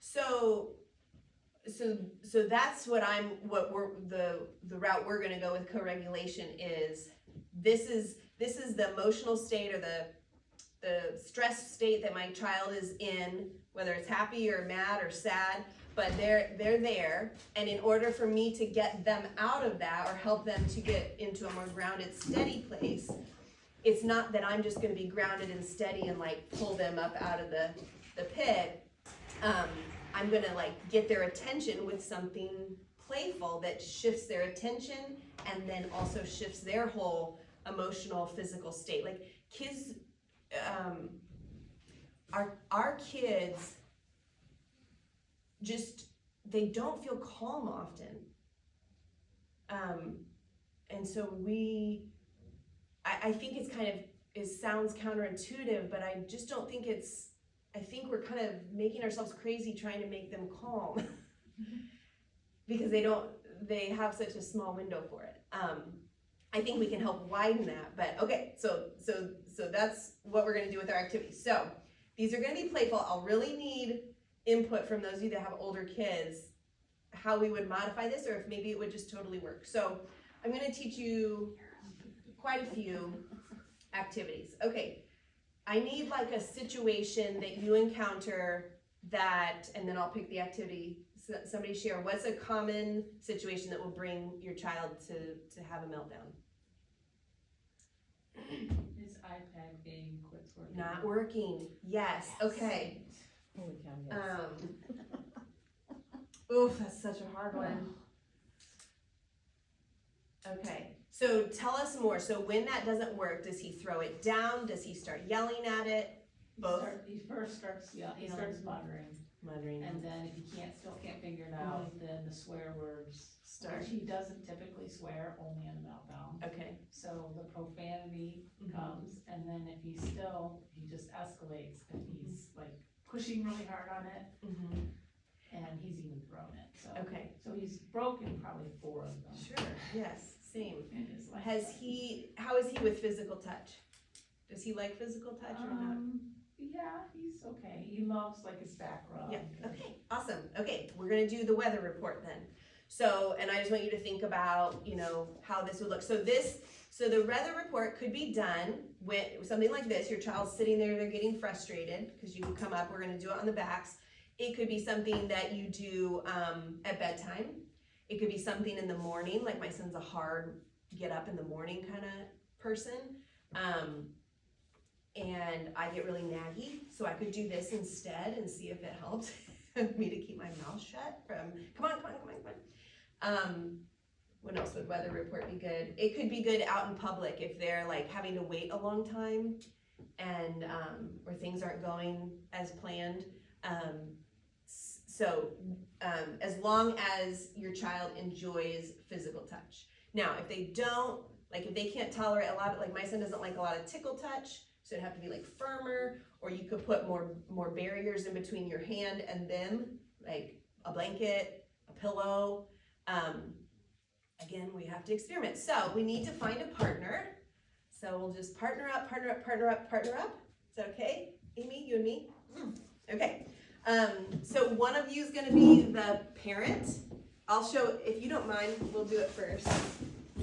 So that's the route we're gonna go with co-regulation is, this is the emotional state or the stressed state that my child is in, whether it's happy or mad or sad, but they're there, and in order for me to get them out of that or help them to get into a more grounded, steady place, it's not that I'm just gonna be grounded and steady and like pull them up out of the pit. I'm gonna like get their attention with something playful that shifts their attention and then also shifts their whole emotional, physical state. Like kids, our kids just, they don't feel calm often. And so I think it's kind of, it sounds counterintuitive, but I just don't think I think we're kind of making ourselves crazy trying to make them calm. Because they have such a small window for it. I think we can help widen that, but okay, so that's what we're gonna do with our activities. So these are gonna be playful. I'll really need input from those of you that have older kids, how we would modify this, or if maybe it would just totally work. So I'm gonna teach you quite a few activities. Okay, I need like a situation that you encounter that, and then I'll pick the activity. So somebody share, what's a common situation that will bring your child to have a meltdown? His iPad game quits working. Not working, yes, okay. Holy cow, yes. Oof, that's such a hard one. Okay, so tell us more. So when that doesn't work, does he throw it down? Does he start yelling at it? Both? He first starts, he starts muttering, Muttering. and then if he still can't figure it out, then the swear words Start. Which he doesn't typically swear, only in a meltdown. Okay. So the profanity Mhm. comes, and then if he just escalates, and he's like pushing really hard on it, Mm-hmm. and he's even thrown it, so. Okay. So he's broken probably 4 of them. Sure, yes, same. in his life. How is he with physical touch? Does he like physical touch or not? Yeah, he's okay. He loves like his back rub. Yeah, okay, awesome. Okay, we're gonna do the weather report then. So, and I just want you to think about, how this would look. So the weather report could be done with something like this. Your child's sitting there, they're getting frustrated, because you can come up, we're gonna do it on the backs. It could be something that you do at bedtime. It could be something in the morning, like my son's a hard get up in the morning kind of person. And I get really naggy, so I could do this instead and see if it helped me to keep my mouth shut from, come on. What else would weather report be good? It could be good out in public if they're like having to wait a long time and, or things aren't going as planned. As long as your child enjoys physical touch. Now, if they don't, like if they can't tolerate a lot of, like my son doesn't like a lot of tickle touch, so it'd have to be like firmer, or you could put more barriers in between your hand and them, like a blanket, a pillow. Again, we have to experiment. So we need to find a partner. So we'll just partner up. Is that okay? Amy, you and me? Okay. So one of you is gonna be the parent. I'll show, if you don't mind, we'll do it first.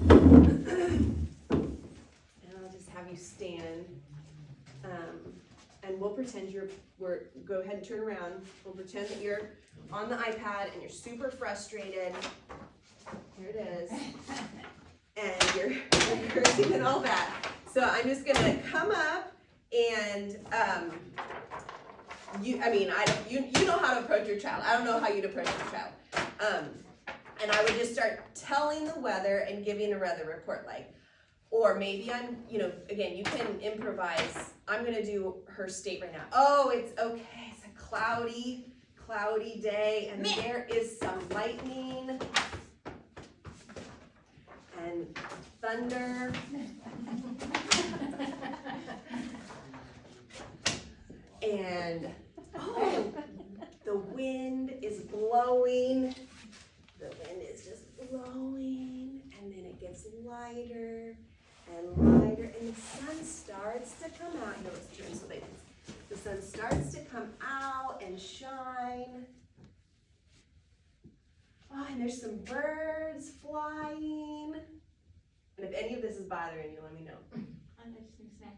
And I'll just have you stand. And we'll pretend go ahead and turn around. We'll pretend that you're on the iPad and you're super frustrated. Here it is. And you're cursing and all that. So I'm just gonna come up and, you know how to approach your child. I don't know how you'd approach your child. And I would just start telling the weather and giving a weather report, or maybe again, you can improvise. I'm gonna do her state right now. Oh, it's okay, it's a cloudy day, and there is some lightning and thunder. And the wind is blowing. The wind is just blowing, and then it gets lighter and lighter, and the sun starts to come out. No, it's true. So the sun starts to come out and shine. Oh, and there's some birds flying. And if any of this is bothering you, let me know. I'm just gonna snack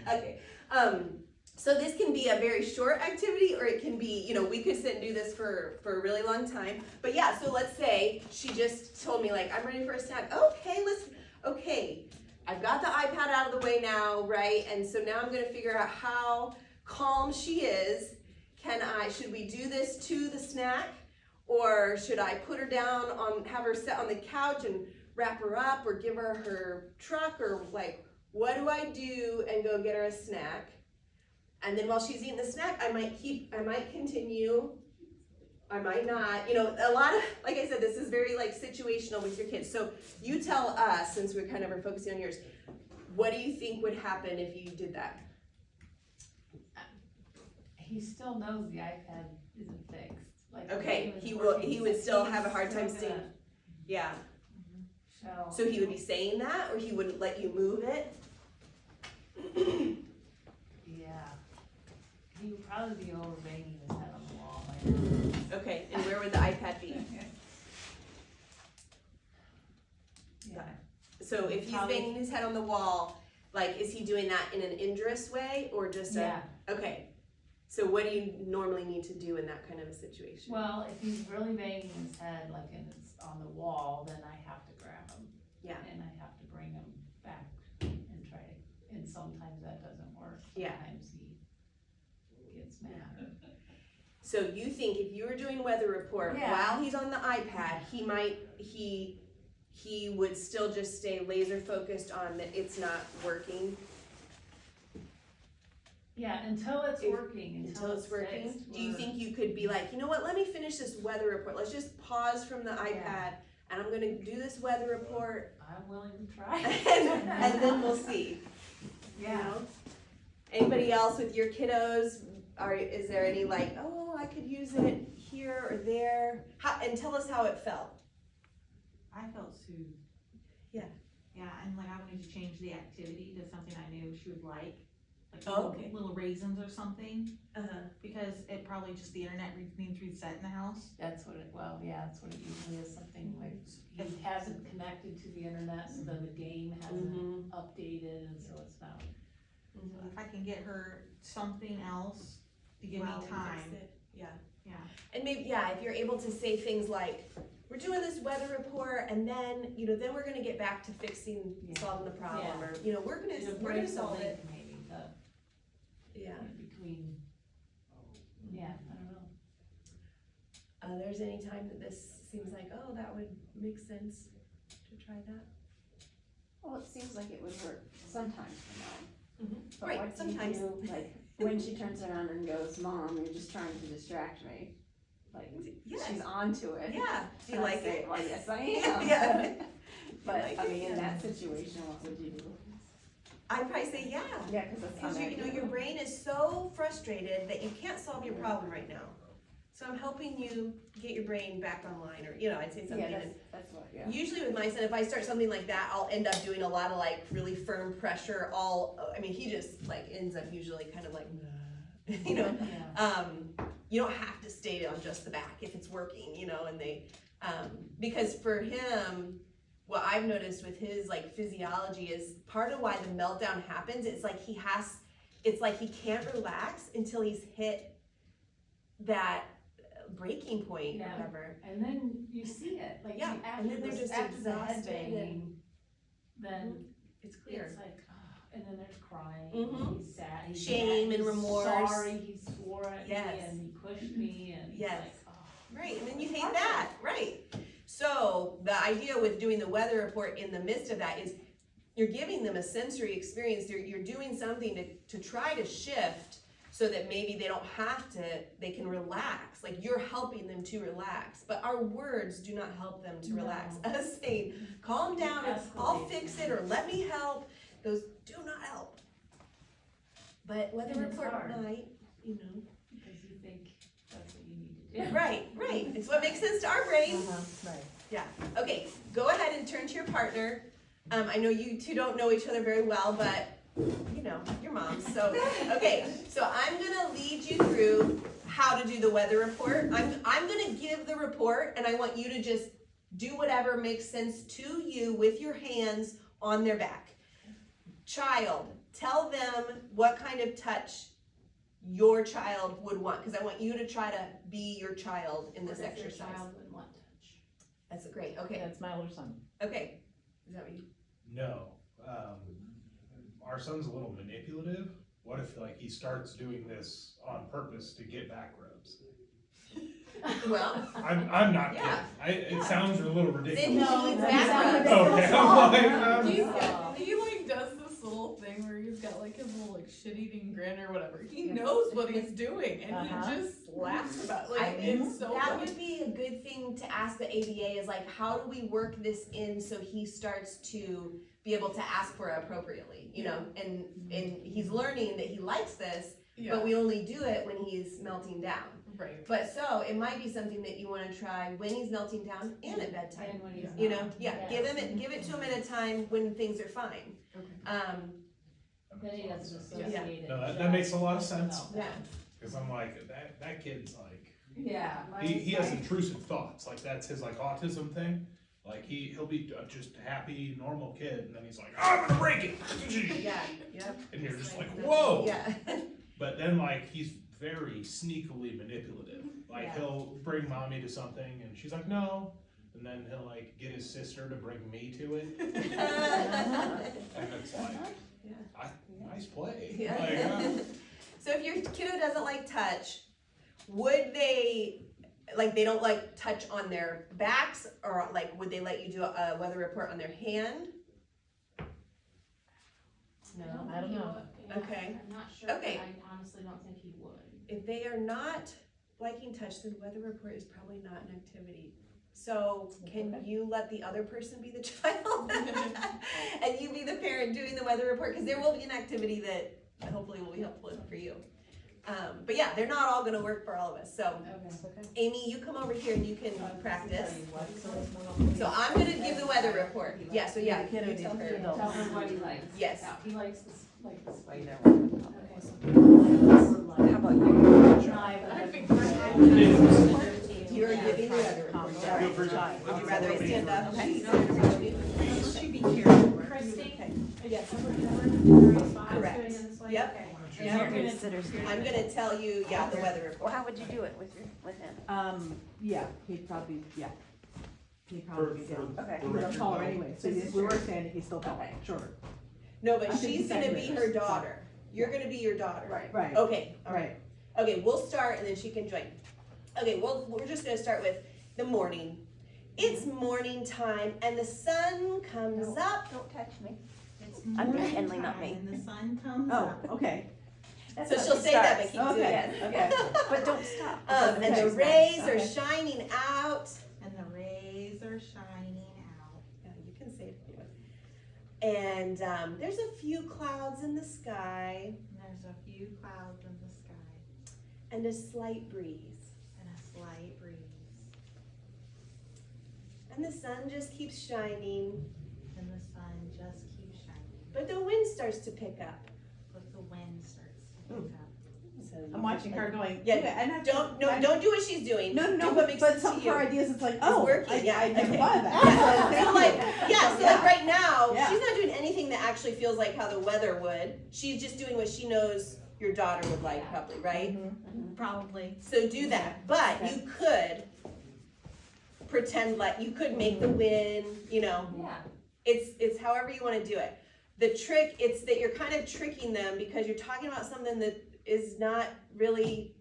now. Okay. So this can be a very short activity, or it can be, we could sit and do this for a really long time. But yeah, so let's say she just told me I'm ready for a snack. Okay, I've got the iPad out of the way now, right? And so now I'm gonna figure out how calm she is. Should we do this to the snack? Or should I put her down have her sit on the couch and wrap her up, or give her her truck, or what do I do and go get her a snack? And then while she's eating the snack, I might continue, I might not, a lot of, like I said, this is very situational with your kids. So you tell us, since we're kind of focusing on yours, what do you think would happen if you did that? He still knows the iPad isn't fixed. Okay, he would still have a hard time seeing. Yeah. So he would be saying that, or he wouldn't let you move it? Yeah. He would probably be over banging his head on the wall. Okay, and where would the iPad be? Yeah. so if he's Probably- banging his head on the wall, like, is he doing that in an injurious way or just Yeah, okay. So what do you normally need to do in that kind of a situation? well, if he's really banging his head, like, and it's on the wall, then I have to grab him. Yeah. And I have to bring him back and try to, and sometimes that doesn't work. Yeah. Sometimes he gets mad. So you think if you were doing weather report Yeah. while he's on the iPad, he would still just stay laser focused on that it's not working Yeah, until it's If- working, until it's working? fixed, Do you we're- think you could be like, you know what, let me finish this weather report. Let's just pause from the iPad and I'm gonna do this weather report I'm willing to try. and then we'll see. You Yeah. know? Anybody else with your kiddos? Is there any like, oh, I could use it here or there? And tell us how it felt. I felt soothed. Yeah. Yeah, and like I wanted to change the activity to something I knew she would like Oh, little, okay. little raisins or something, Uh-huh. because it probably just the internet needs reset in the house. That's what it, well, yeah, that's what it usually is, something like, he hasn't connected to the internet, so then the game hasn't Mm-hmm. updated, and so it's not. So if I can get her something else to give me time, Yeah. yeah. And maybe, yeah, if you're able to say things like, we're doing this weather report and then, then we're gonna get back to fixing, Yeah. solving the problem, Yeah. or, we're gonna To solve break the it. link maybe, Yeah. between, yeah, I don't know. There's any time that this seems like, oh, that would make sense to try that? Well, it seems like it would work sometimes for Mom. Mhm. But Right, what do you sometimes. do, like, when she turns around and goes, Mom, you're just trying to distract me? Like, Yes. she's onto it. Yeah, do you And I like say, it? Well, yes, I am. Yeah. But, like I it? mean, in Yeah. that situation, what would you do? I'd probably say, yeah. Yeah, cause that's Because unideal. your brain is so frustrated that you can't solve your problem right now. So I'm helping you get your brain back online, or, I'd say something. Yeah, and that's what, yeah. usually with my son, if I start something like that, I'll end up doing a lot of like really firm pressure, he just like ends up usually kind of like, Yeah. you don't have to stay on just the back if it's working, and they, because for him, what I've noticed with his like physiology is part of why the meltdown happens. It's like he can't relax until he's hit that breaking point or Yeah. whatever. And then you see it, like, Yeah, and then they're just after the head exhausted and- banging, then It's clear. it's like, and then there's crying, Mhm. he's sad, he's Shame mad, and he's remorse. sorry, he swore at me Yes. and he pushed me and it's Yes. like, oh. Right, and then you hate that, right? So the idea with doing the weather report in the midst of that is you're giving them a sensory experience. You're doing something to try to shift so that maybe they can relax. Like you're helping them to relax. But our words do not help them to relax. No. Us saying, calm down, or I'll Escalate. fix it, or let me help, those do not help. But weather And it's report hard. night, Because you think that's what you need to do. Right, it's what makes sense to our brain. Right. Yeah, okay, go ahead and turn to your partner. I know you two don't know each other very well, but your moms, so, okay. So I'm gonna lead you through how to do the weather report. I'm gonna give the report and I want you to just do whatever makes sense to you with your hands on their back. Child, tell them what kind of touch your child would want, because I want you to try to be your child in this What if your exercise. child would want touch? That's great, okay. That's my older son. Okay, is that what you? No, our son's a little manipulative. What if like he starts doing this on purpose to get back rubs? Well, I'm not Yeah. kidding. It sounds a little then ridiculous. he needs that's back not rubs. Okay, I'm like, He like does this little thing where he's got like his little like shit-eating grin or whatever. He knows what he's doing and Uh-huh. he just laughs about it. Like I think it's so that funny. would be a good thing to ask the ABA is like, how do we work this in so he starts to be able to ask for it appropriately, and he's learning that he likes this, Yeah, but we only do it when he's melting down. right. But so it might be something that you wanna try when he's melting down and at bedtime. And when he's You not. know, yeah, give it to him at a time when things are fine. Then he doesn't associate it. No, that makes a lot of sense. with Yeah. Cause I'm like, that kid's like, Yeah. he has intrusive thoughts, like that's his like autism thing. Like he'll be just a happy, normal kid, and then he's like, I'm gonna break it. Yeah, yep. And you're just like, whoa. Yeah. But then like he's very sneakily manipulative. Like Yeah. he'll bring mommy to something, and she's like, no. And then he'll like get his sister to bring me to it. And it's like, nice play. Yeah. Like, So if your kiddo doesn't like touch, would they, like they don't like touch on their backs, or like would they let you do a weather report on their hand? No. I don't know. Yeah, Okay. I'm not sure, but Okay. I honestly don't think he would. If they are not liking touch, then weather report is probably not an activity. So can you let the other person be the child? And you be the parent doing the weather report? Because there will be an activity that hopefully will be helpful for you. But yeah, they're not all gonna work for all of us. So Okay. Amy, you come over here and you can practice. So it's one on So I'm gonna give the weather report. Yeah, so yeah, The kiddo you tell needs her. to know. Tell her what he likes. Yes. Yeah, he likes this, like this way. Okay, so. How about you? You're giving the weather report. Feel free to- Sorry. Would you rather I stand up? Okay. No, I'm gonna reach you. She'd be careful. Christie? Yes. Correct. Yep. Okay. And And you're we're gonna gonna, sit her straight. I'm gonna tell you, yeah, the weather Well, report. how would you do it with him? Yeah, he'd probably, yeah. He'd probably be down. Okay. He's a taller anyway, so if we were standing, he's still taller, Okay. sure. No, but I think she's gonna second be graders, her so- daughter. You're gonna be your daughter. Right. Right, Okay, all right. right. Okay, we'll start and then she can join. Okay, well, we're just gonna start with the morning. It's morning time and the sun comes No. up. Don't touch me. It's I'm morning Henley, not me. time and the sun comes Oh, up. okay. That's So how she'll she say that, but starts. keep doing Okay, it. okay. But don't stop. And the Okay. rays are Okay. shining out. And the rays are shining out. Yeah, you can say it if you want. And there's a few clouds in the sky And there's a few clouds in the sky and a slight breeze. and a slight breeze. And the sun just keeps shining, And the sun just keeps shining. but the wind starts to pick up. But the wind starts to pick up. So you I'm watching her going, Yeah, yeah, and I Don't don't do what she's doing. No, Do no, what makes but sense some to of you. her ideas, it's like, oh, working, yeah, I never okay. thought of that. Yeah, so like, yeah, so like right now, Yeah. she's not doing anything that actually feels like how the weather would. She's just doing what she knows your daughter would like, probably, right? Probably. So do that, but you could pretend like, you could make the wind, you know, Yeah. it's however you wanna do it. The trick, it's that you're kind of tricking them because you're talking about something that is not really,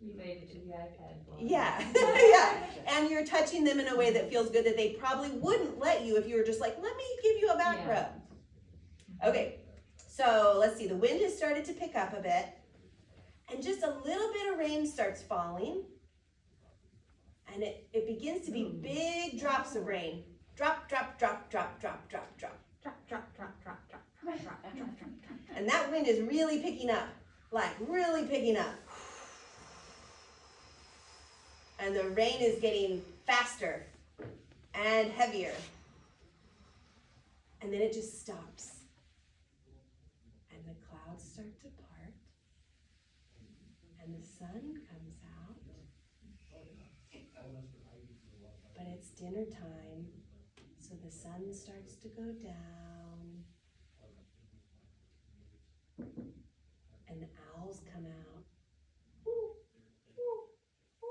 Related to the iPad. boy. yeah, yeah. And you're touching them in a way that feels good that they probably wouldn't let you if you were just like, let me give you a back Yeah. rub. Okay, so let's see, the wind has started to pick up a bit. And just a little bit of rain starts falling. And it begins to be big drops of rain. Drop, drop, drop, drop, drop, drop, drop. Drop, drop, drop, drop, drop, drop, drop, drop, drop, drop. And that wind is really picking up, like really picking up. And the rain is getting faster and heavier. And then it just stops. And the clouds start to part. And the sun comes out. But it's dinner time, so the sun starts to go down. And the owls come out. Woo, woo, woo.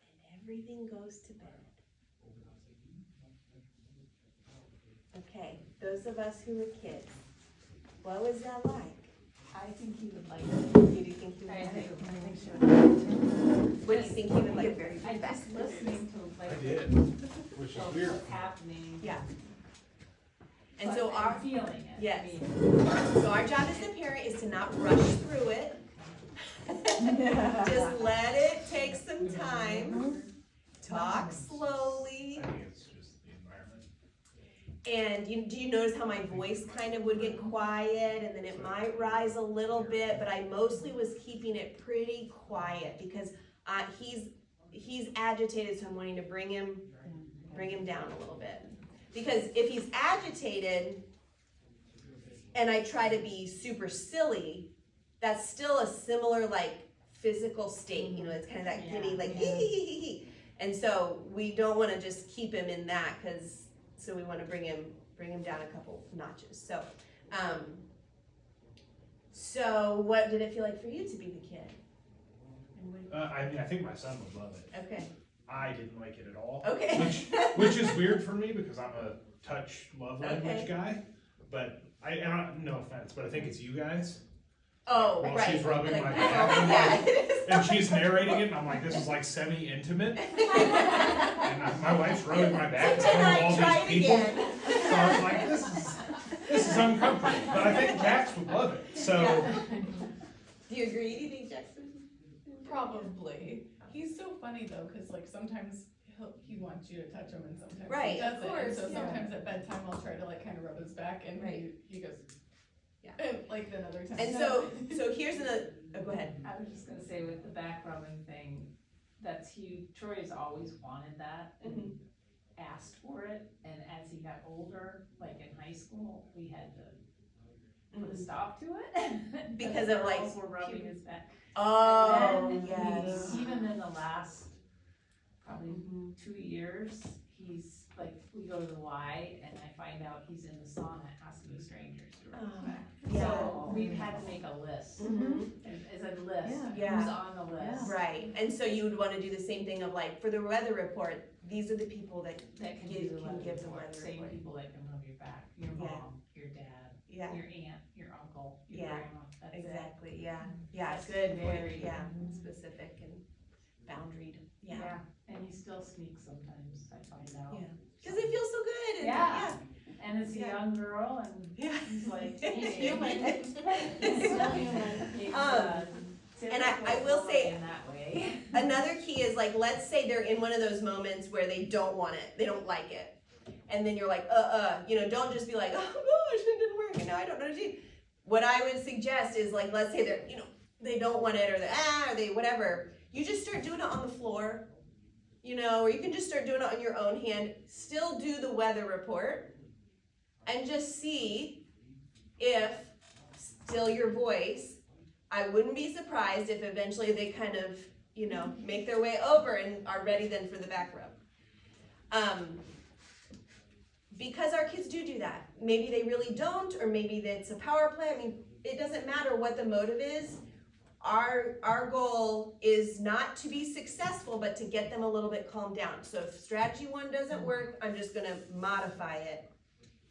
And everything goes to bed. Okay, those of us who were kids, what was that like? I think he would like it. You do think you would I like do. it? I think she would like it. What do you think you would You're like? very I fast. just listening to like. I did, which is of weird. What's happening. Yeah. And but so I'm our, feeling it. I yes. mean, so our job as the parent is to not rush through it. Just let it take some time. Talk slowly. I think it's just the environment. And do you notice how my voice kind of would get quiet and then it might rise a little bit, but I mostly was keeping it pretty quiet because he's agitated, so I'm wanting to bring him down a little bit. Because if he's agitated and I try to be super silly, that's still a similar like physical state, you know, it's kind of that giddy, like hee hee hee hee. And so we don't wanna just keep him in that, so we wanna bring him down a couple notches, so what did it feel like for you to be the kid? And what- I mean, I think my son would love it. Okay, I didn't like it at all. okay. Which is weird for me because I'm a touch love language Okay. guy. But no offense, but I think it's you guys. Oh, While right. she's rubbing Like, my oh, back, I'm yeah, like- it is. And she's narrating it, and I'm like, this is like semi-intimate. And my wife's rubbing my back in So front of tonight, all try these it people. again. So I was like, this is uncomfortable. But I think Jax would love it. So Do you agree? Do you think Jackson? Probably. He's so funny though, cause like sometimes he wants you to touch him and sometimes Right, he of doesn't. course, And so yeah. sometimes at bedtime I'll try to like kind of rub his back and Right. he goes, Yeah. and like then other times. And so here's another, oh, go ahead. I was just gonna say with the back rubbing thing, that's huge. Troy has always wanted that and asked for it, and as he got older, like in high school, we had to put a stop to it. Because of, like, girls were rubbing his back. Oh, And then yes. even in the last probably Mhm. 2 years, he's like, we go to the Y and I find out he's in the sauna asking strangers to rub his back. Yeah. So we've had to make a list. Mhm. It's a list, Yeah. who's on the list. Right, and so you would wanna do the same thing of like, for the weather report, these are the people that That can Give- do the can weather give the report, weather same report. people that can rub your back, your Yeah. mom, your dad, yeah, your aunt, your uncle, your Yeah. grandma, that's it. exactly, yeah, That's good, very- yeah, specific and boundaried, yeah. And he still sneaks sometimes, I find out. Yeah. Cause it feels so good, and, Yeah. And it's a Yeah. young girl and yeah. he's like, He's human. He's still human. He's, and I will typical say- in that way. Another key is like, let's say they're in one of those moments where they don't want it, they don't like it. And then you're like, don't just be like, oh gosh, it didn't work, and now I don't know what to do. What I would suggest is like, let's say they're, they don't want it, or they whatever. You just start doing it on the floor, or you can just start doing it on your own hand. Still do the weather report, and just see if still your voice. I wouldn't be surprised if eventually they kind of, make their way over and are ready then for the back rub. Because our kids do that. Maybe they really don't, or maybe it's a power play. I mean, it doesn't matter what the motive is. Our goal is not to be successful, but to get them a little bit calmed down. So if strategy 1 doesn't work, I'm just gonna modify it.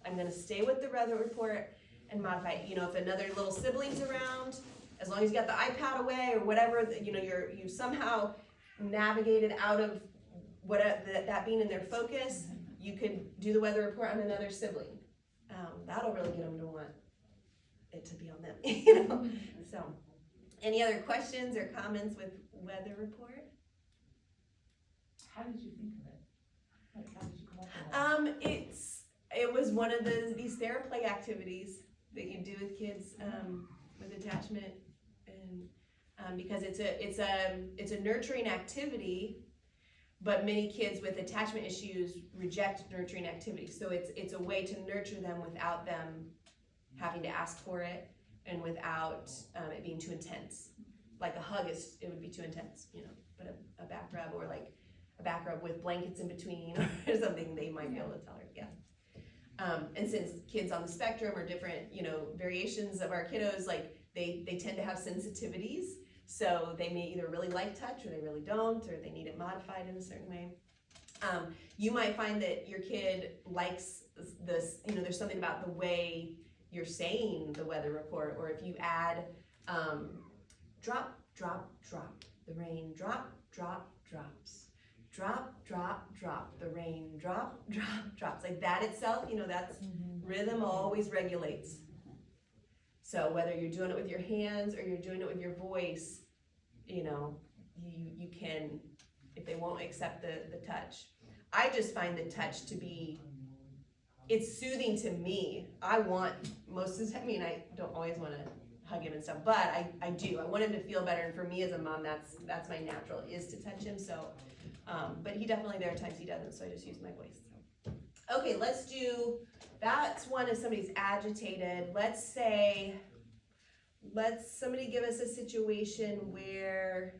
I'm gonna stay with the weather report and modify it. If another little sibling's around, as long as you got the iPad away or whatever, you somehow navigated out of that being in their focus, you could do the weather report on another sibling. That'll really get them to want it to be on them, So, any other questions or comments with weather report? How did you think of it? Like, how did you come up with it? It was one of these theraplay activities that you do with kids with attachment, and because it's a nurturing activity, but many kids with attachment issues reject nurturing activities. So it's a way to nurture them without them having to ask for it, and without it being too intense. Like a hug it would be too intense, but a back rub, or like a back rub with blankets in between or something, they might be able to tolerate, yeah. And since kids on the spectrum are different, variations of our kiddos, like they tend to have sensitivities, so they may either really like touch, or they really don't, or they need it modified in a certain way. You might find that your kid likes this, there's something about the way you're saying the weather report, or if you add drop, drop, drop, the rain drop, drop, drops. Drop, drop, drop, the rain drop, drop, drops. Like that itself, that's rhythm always regulates. So whether you're doing it with your hands or you're doing it with your voice, you can, if they won't accept the touch. I just find the touch to be, it's soothing to me. I want most of the time, I don't always want to hug him and stuff, but I do. I want him to feel better, and for me as a mom, that's my natural, is to touch him. So, but he definitely, there are times he doesn't, so I just use my voice. Okay, that's one if somebody's agitated. Let's somebody give us a situation where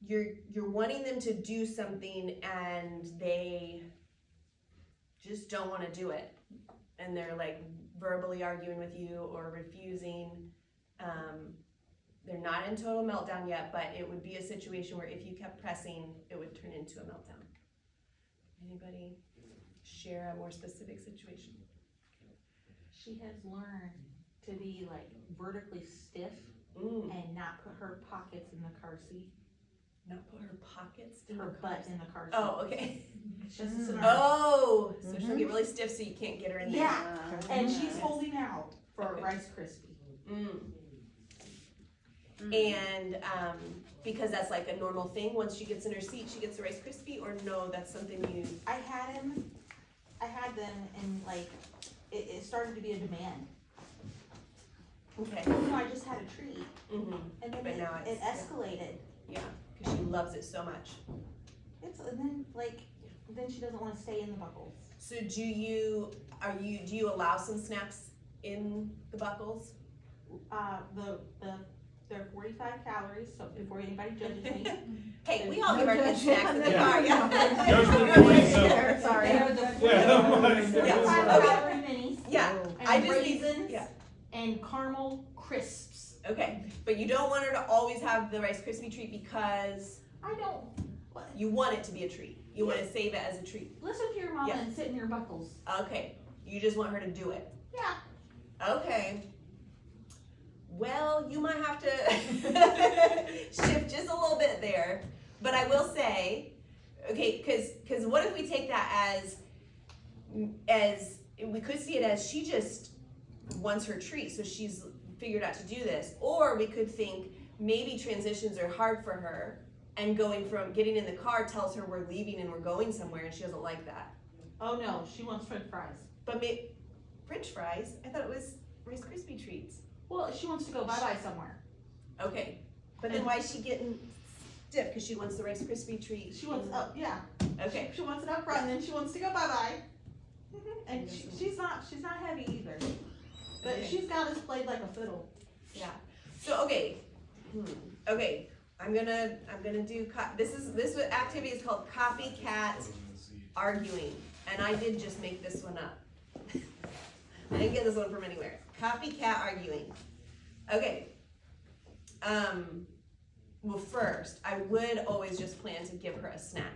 you're wanting them to do something and they just don't wanna do it. And they're like verbally arguing with you or refusing. They're not in total meltdown yet, but it would be a situation where if you kept pressing, it would turn into a meltdown. Anybody share a more specific situation? She has learned to be like vertically stiff Mm. and not put her pockets in the car seat, Not put her pockets in her her butt in the car seat. Oh, okay. She has to sit on her- Oh, so she'll get really stiff so you can't get her in there. Yeah, and she's Yes. holding out for Okay. a Rice Krispie. Mm. And because that's like a normal thing, once she gets in her seat, she gets a Rice Krispie, or no, that's something you, I had them, and like, it started to be a demand. okay. No, I just had a treat, Mm-hmm. and then But now it it's- escalated. Yeah, because she loves it so much. And then like, then she doesn't wanna stay in the buckles. So do you allow some snacks in the buckles? They're 45 calories, so before anybody judges me. Hey, we all give our kids snacks in the Yeah. car, yeah. Judgment free zone. Sorry. They're the Yeah. 45 Okay. calorie minis. Yeah, I And just need, raisins yeah, and caramel crisps. okay. But you don't want her to always have the Rice Krispie treat because I don't, you want it to be a treat. You want to save it as a treat. listen to your mama Yeah. and sit in your buckles. Okay, you just want her to do it. Yeah. Okay. Well, you might have to shift just a little bit there, but I will say, okay, because what if we take that as we could see it as she just wants her treat, so she's figured out to do this, or we could think maybe transitions are hard for her, and going from getting in the car tells her we're leaving and we're going somewhere, and she doesn't like that. Oh no, she wants French fries. But French fries? I thought it was Rice Krispie treats. Well, she wants to go bye-bye somewhere. Okay, but then why is she getting stiff? Because she wants the Rice Krispie treat. She wants, yeah. Okay, She wants it up front, and then she wants to go bye-bye. And she's not heavy either. But Okay. she's got us played like a fiddle. yeah. So okay, okay. I'm gonna do. This activity is called copycat arguing, and I did just make this one up. I didn't get this one from anywhere. Copycat arguing. Okay. Well, first, I would always just plan to give her a snack.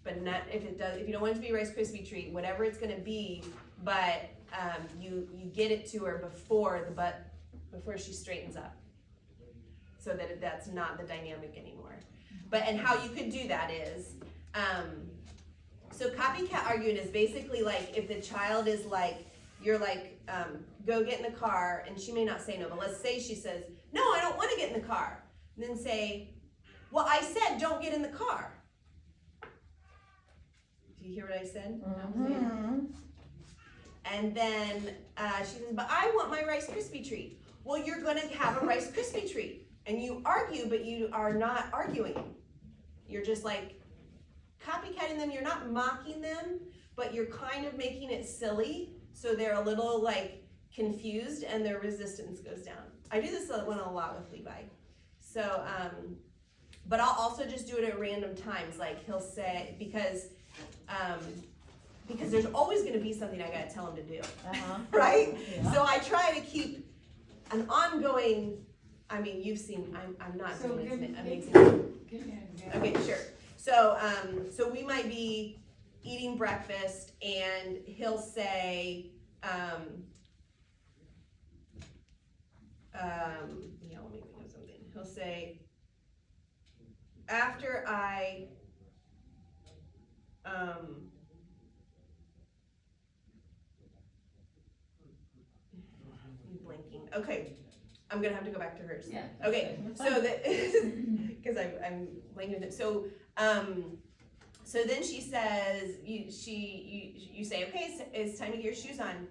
But not if you don't want it to be a Rice Krispie treat, whatever it's gonna be, but you get it to her before she straightens up. So that that's not the dynamic anymore. And how you could do that is, so copycat arguing is basically like if the child is like, you're like, go get in the car, and she may not say no, but let's say she says, no, I don't wanna get in the car. And then say, well, I said don't get in the car. Do you hear what I said? And then she says, but I want my Rice Krispie treat. Well, you're gonna have a Rice Krispie treat. And you argue, but you are not arguing. You're just like copycatting them. You're not mocking them, but you're kind of making it silly. So they're a little like confused and their resistance goes down. I do this one a lot with Levi. So, but I'll also just do it at random times. Like he'll say, because there's always gonna be something I gotta tell him to do, right? Yeah. So I try to keep an ongoing, I mean, you've seen, I'm not So doing give- this amazing. Give me an example. Okay, sure. So, so we might be eating breakfast and he'll say, yeah, let me think of something. He'll say, after I, I'm blanking. Okay, I'm gonna have to go back to hers. Yeah. Okay, so that, because I'm blanking it. So, so then she says, you say, okay, it's time to get your shoes on.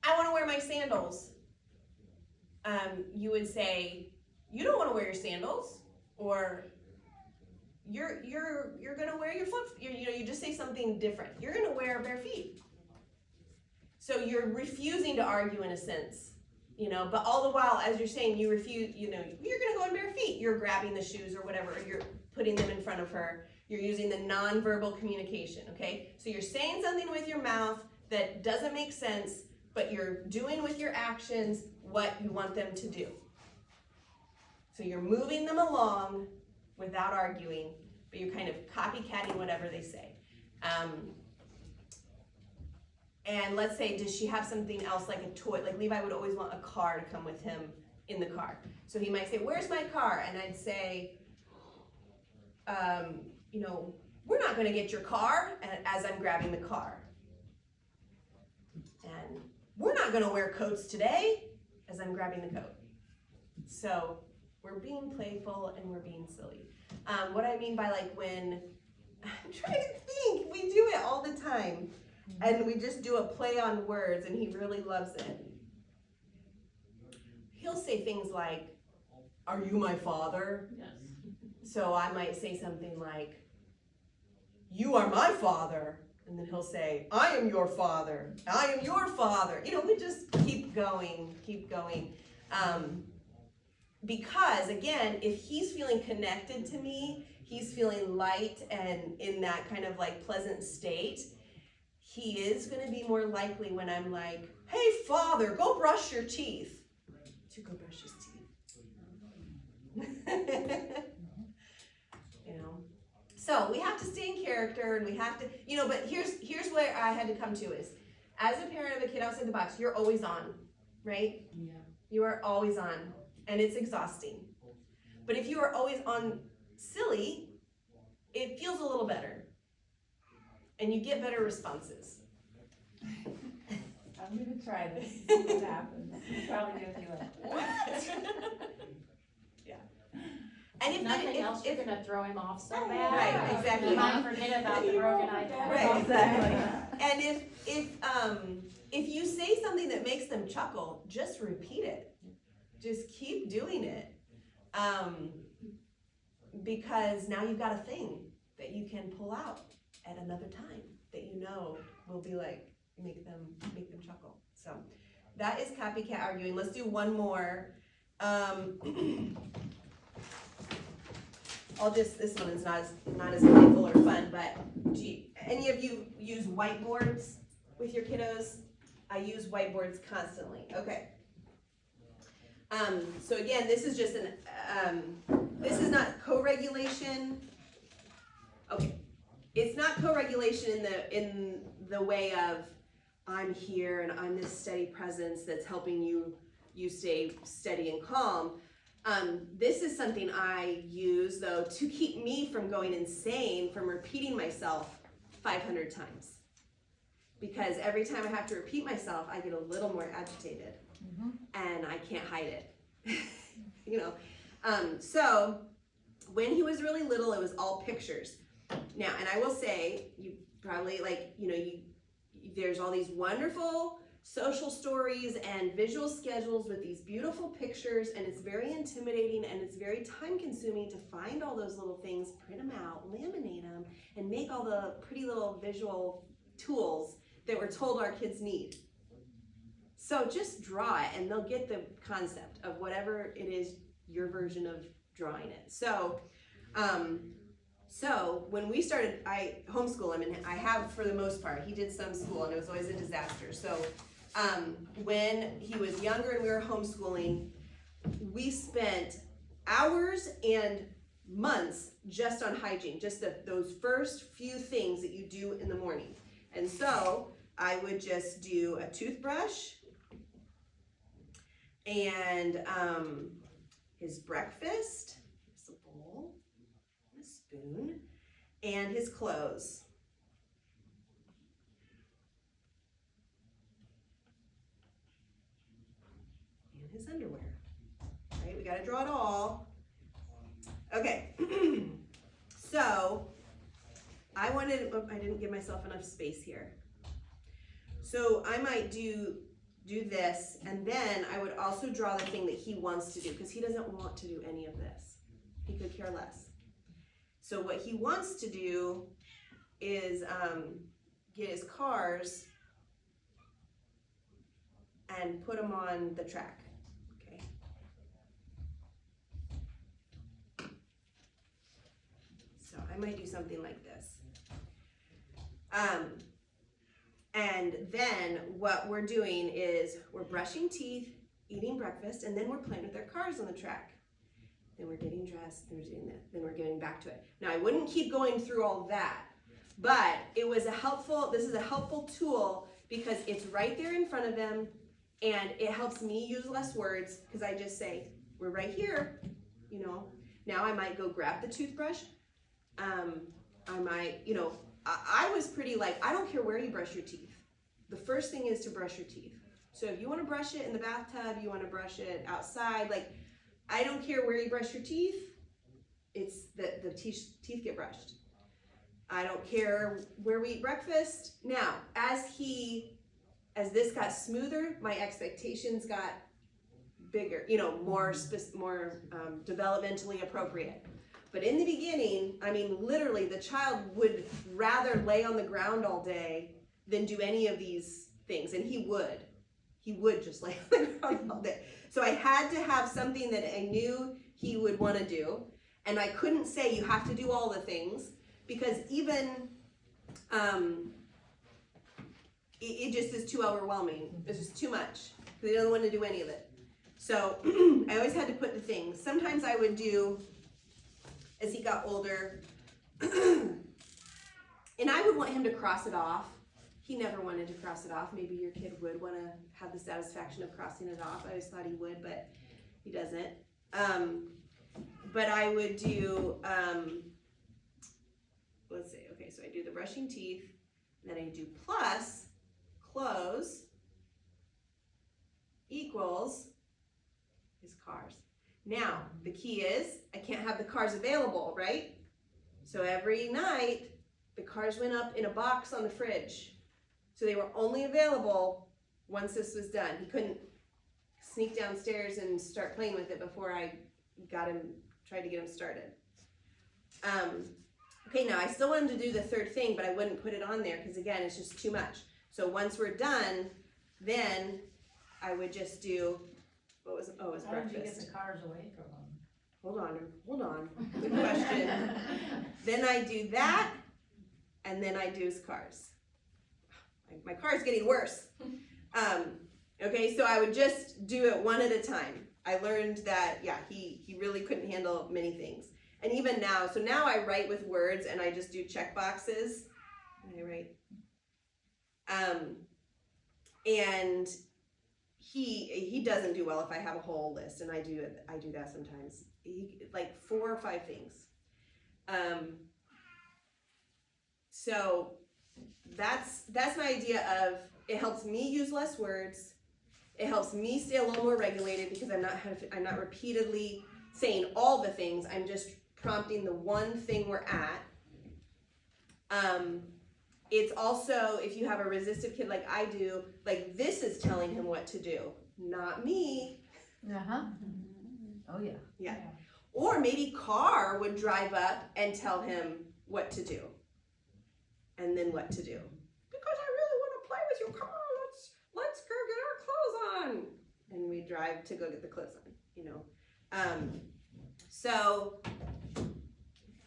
I want to wear my sandals. You would say, you don't want to wear your sandals, or you're gonna wear your flip. You just say something different. You're gonna wear bare feet. So you're refusing to argue in a sense. you know, but all the while, as you're saying, you refuse, you know, you're gonna go in bare feet, you're grabbing the shoes or whatever, or you're putting them in front of her, you're using the nonverbal communication, okay? So you're saying something with your mouth that doesn't make sense, but you're doing with your actions what you want them to do. So you're moving them along without arguing, but you're kind of copycatting whatever they say. And let's say, does she have something else like a toy? Like Levi would always want a car to come with him in the car. So he might say, where's my car? And I'd say, you know, we're not gonna get your car, as I'm grabbing the car. And we're not gonna wear coats today, as I'm grabbing the coat. So we're being playful and we're being silly. What I mean by like when, I'm trying to think, we do it all the time. And we just do a play on words and he really loves it. He'll say things like, are you my father? Yes. So I might say something like, you are my father. And then he'll say, I am your father. I am your father. You know, we just keep going. Because again, if he's feeling connected to me, he's feeling light and in that kind of like pleasant state, he is gonna be more likely when I'm like, hey father, go brush your teeth, to go brush his teeth. You know, so we have to stay in character and we have to, you know, but here's where I had to come to is, as a parent of a kid outside the box, you're always on, right? Yeah. You are always on, and it's exhausting. But if you are always on silly, it feels a little better. And you get better responses. I'm gonna try this, see what happens. He's probably gonna be like, what? Yeah. And if Nothing else, you're gonna throw him off so bad. Right, exactly. He might forget about the broken iPad. Right, exactly. And if you say something that makes them chuckle, just repeat it. Just keep doing it. Because now you've got a thing that you can pull out at another time that you know will be like, make them chuckle. So that is copycat arguing. Let's do one more. This one is not as playful or fun, but any of you use whiteboards with your kiddos? I use whiteboards constantly. Okay. So again, this is just this is not co-regulation. Okay. It's not co-regulation in the way of I'm here and I'm this steady presence that's helping you stay steady and calm. This is something I use though to keep me from going insane, from repeating myself 500 times. Because every time I have to repeat myself, I get a little more agitated, and I can't hide it. You know, so when he was really little, it was all pictures. Now, and I will say, you probably there's all these wonderful social stories and visual schedules with these beautiful pictures, and it's very intimidating and it's very time consuming to find all those little things, print them out, laminate them, and make all the pretty little visual tools that we're told our kids need. So just draw it and they'll get the concept of whatever it is, your version of drawing it. So when we started, I homeschool him, and I have for the most part. He did some school and it was always a disaster. So when he was younger and we were homeschooling, we spent hours and months just on hygiene, just those first few things that you do in the morning. And so I would just do a toothbrush and his breakfast, here's a bowl, a spoon, and his clothes. And his underwear. Right, we gotta draw it all. Okay, so I didn't give myself enough space here. So I might do this, and then I would also draw the thing that he wants to do, because he doesn't want to do any of this. He could care less. So what he wants to do is get his cars and put them on the track. I might do something like this. And then what we're doing is we're brushing teeth, eating breakfast, and then we're playing with our cars on the track. Then we're getting dressed, then we're doing that, then we're getting back to it. Now I wouldn't keep going through all that, but this is a helpful tool because it's right there in front of them, and it helps me use less words because I just say, we're right here, you know. Now I might go grab the toothbrush. I might, you know, I was pretty like, I don't care where you brush your teeth. The first thing is to brush your teeth. So if you want to brush it in the bathtub, you want to brush it outside, like, I don't care where you brush your teeth. It's the teeth get brushed. I don't care where we eat breakfast. Now, as this got smoother, my expectations got bigger, you know, more developmentally appropriate. But in the beginning, I mean, literally, the child would rather lay on the ground all day than do any of these things, and he would just lay on the ground all day. So I had to have something that I knew he would want to do, and I couldn't say you have to do all the things, because even it just is too overwhelming. It's just too much. He doesn't want to do any of it. So I always had to put the things. Sometimes I would do, as he got older, and I would want him to cross it off. He never wanted to cross it off. Maybe your kid would want to have the satisfaction of crossing it off. I always thought he would, but he doesn't. But I would do, let's see, okay, so I do the brushing teeth, and then I do plus clothes equals his cars. Now, the key is, I can't have the cars available, right? So every night, the cars went up in a box on the fridge. So they were only available once this was done. He couldn't sneak downstairs and start playing with it before I tried to get him started. Okay, now I still wanted to do the third thing, but I wouldn't put it on there because again, it's just too much. So once we're done, then I would just do, it was breakfast. How did you get the cars away from them? Hold on, good question. Then I do that, and then I do his cars. My car's getting worse. Okay, so I would just do it one at a time. I learned that, yeah, he really couldn't handle many things. And even now, so now I write with words and I just do check boxes. And I write. And he doesn't do well if I have a whole list, and I do that sometimes. Like 4 or 5 things. So that's my idea of, it helps me use less words. It helps me stay a little more regulated because I'm not repeatedly saying all the things. I'm just prompting the one thing we're at. It's also, if you have a resistive kid like I do, like this is telling him what to do, not me. Uh-huh. Oh, yeah. Yeah. Or maybe Carr would drive up and tell him what to do. And then what to do. Because I really want to play with you, come on, let's go get our clothes on. And we drive to go get the clothes on, you know. So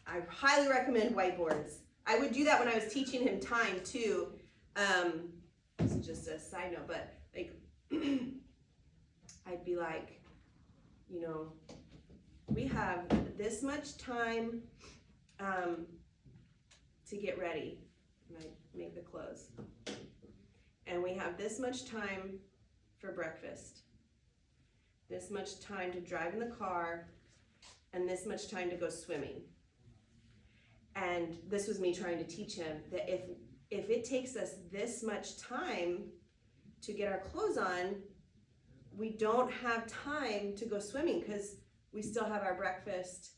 I highly recommend whiteboards. I would do that when I was teaching him time too. This is just a side note, but like, I'd be like, you know, we have this much time to get ready. And I make the clothes. And we have this much time for breakfast, this much time to drive in the car, and this much time to go swimming. And this was me trying to teach him that if it takes us this much time to get our clothes on, we don't have time to go swimming because we still have our breakfast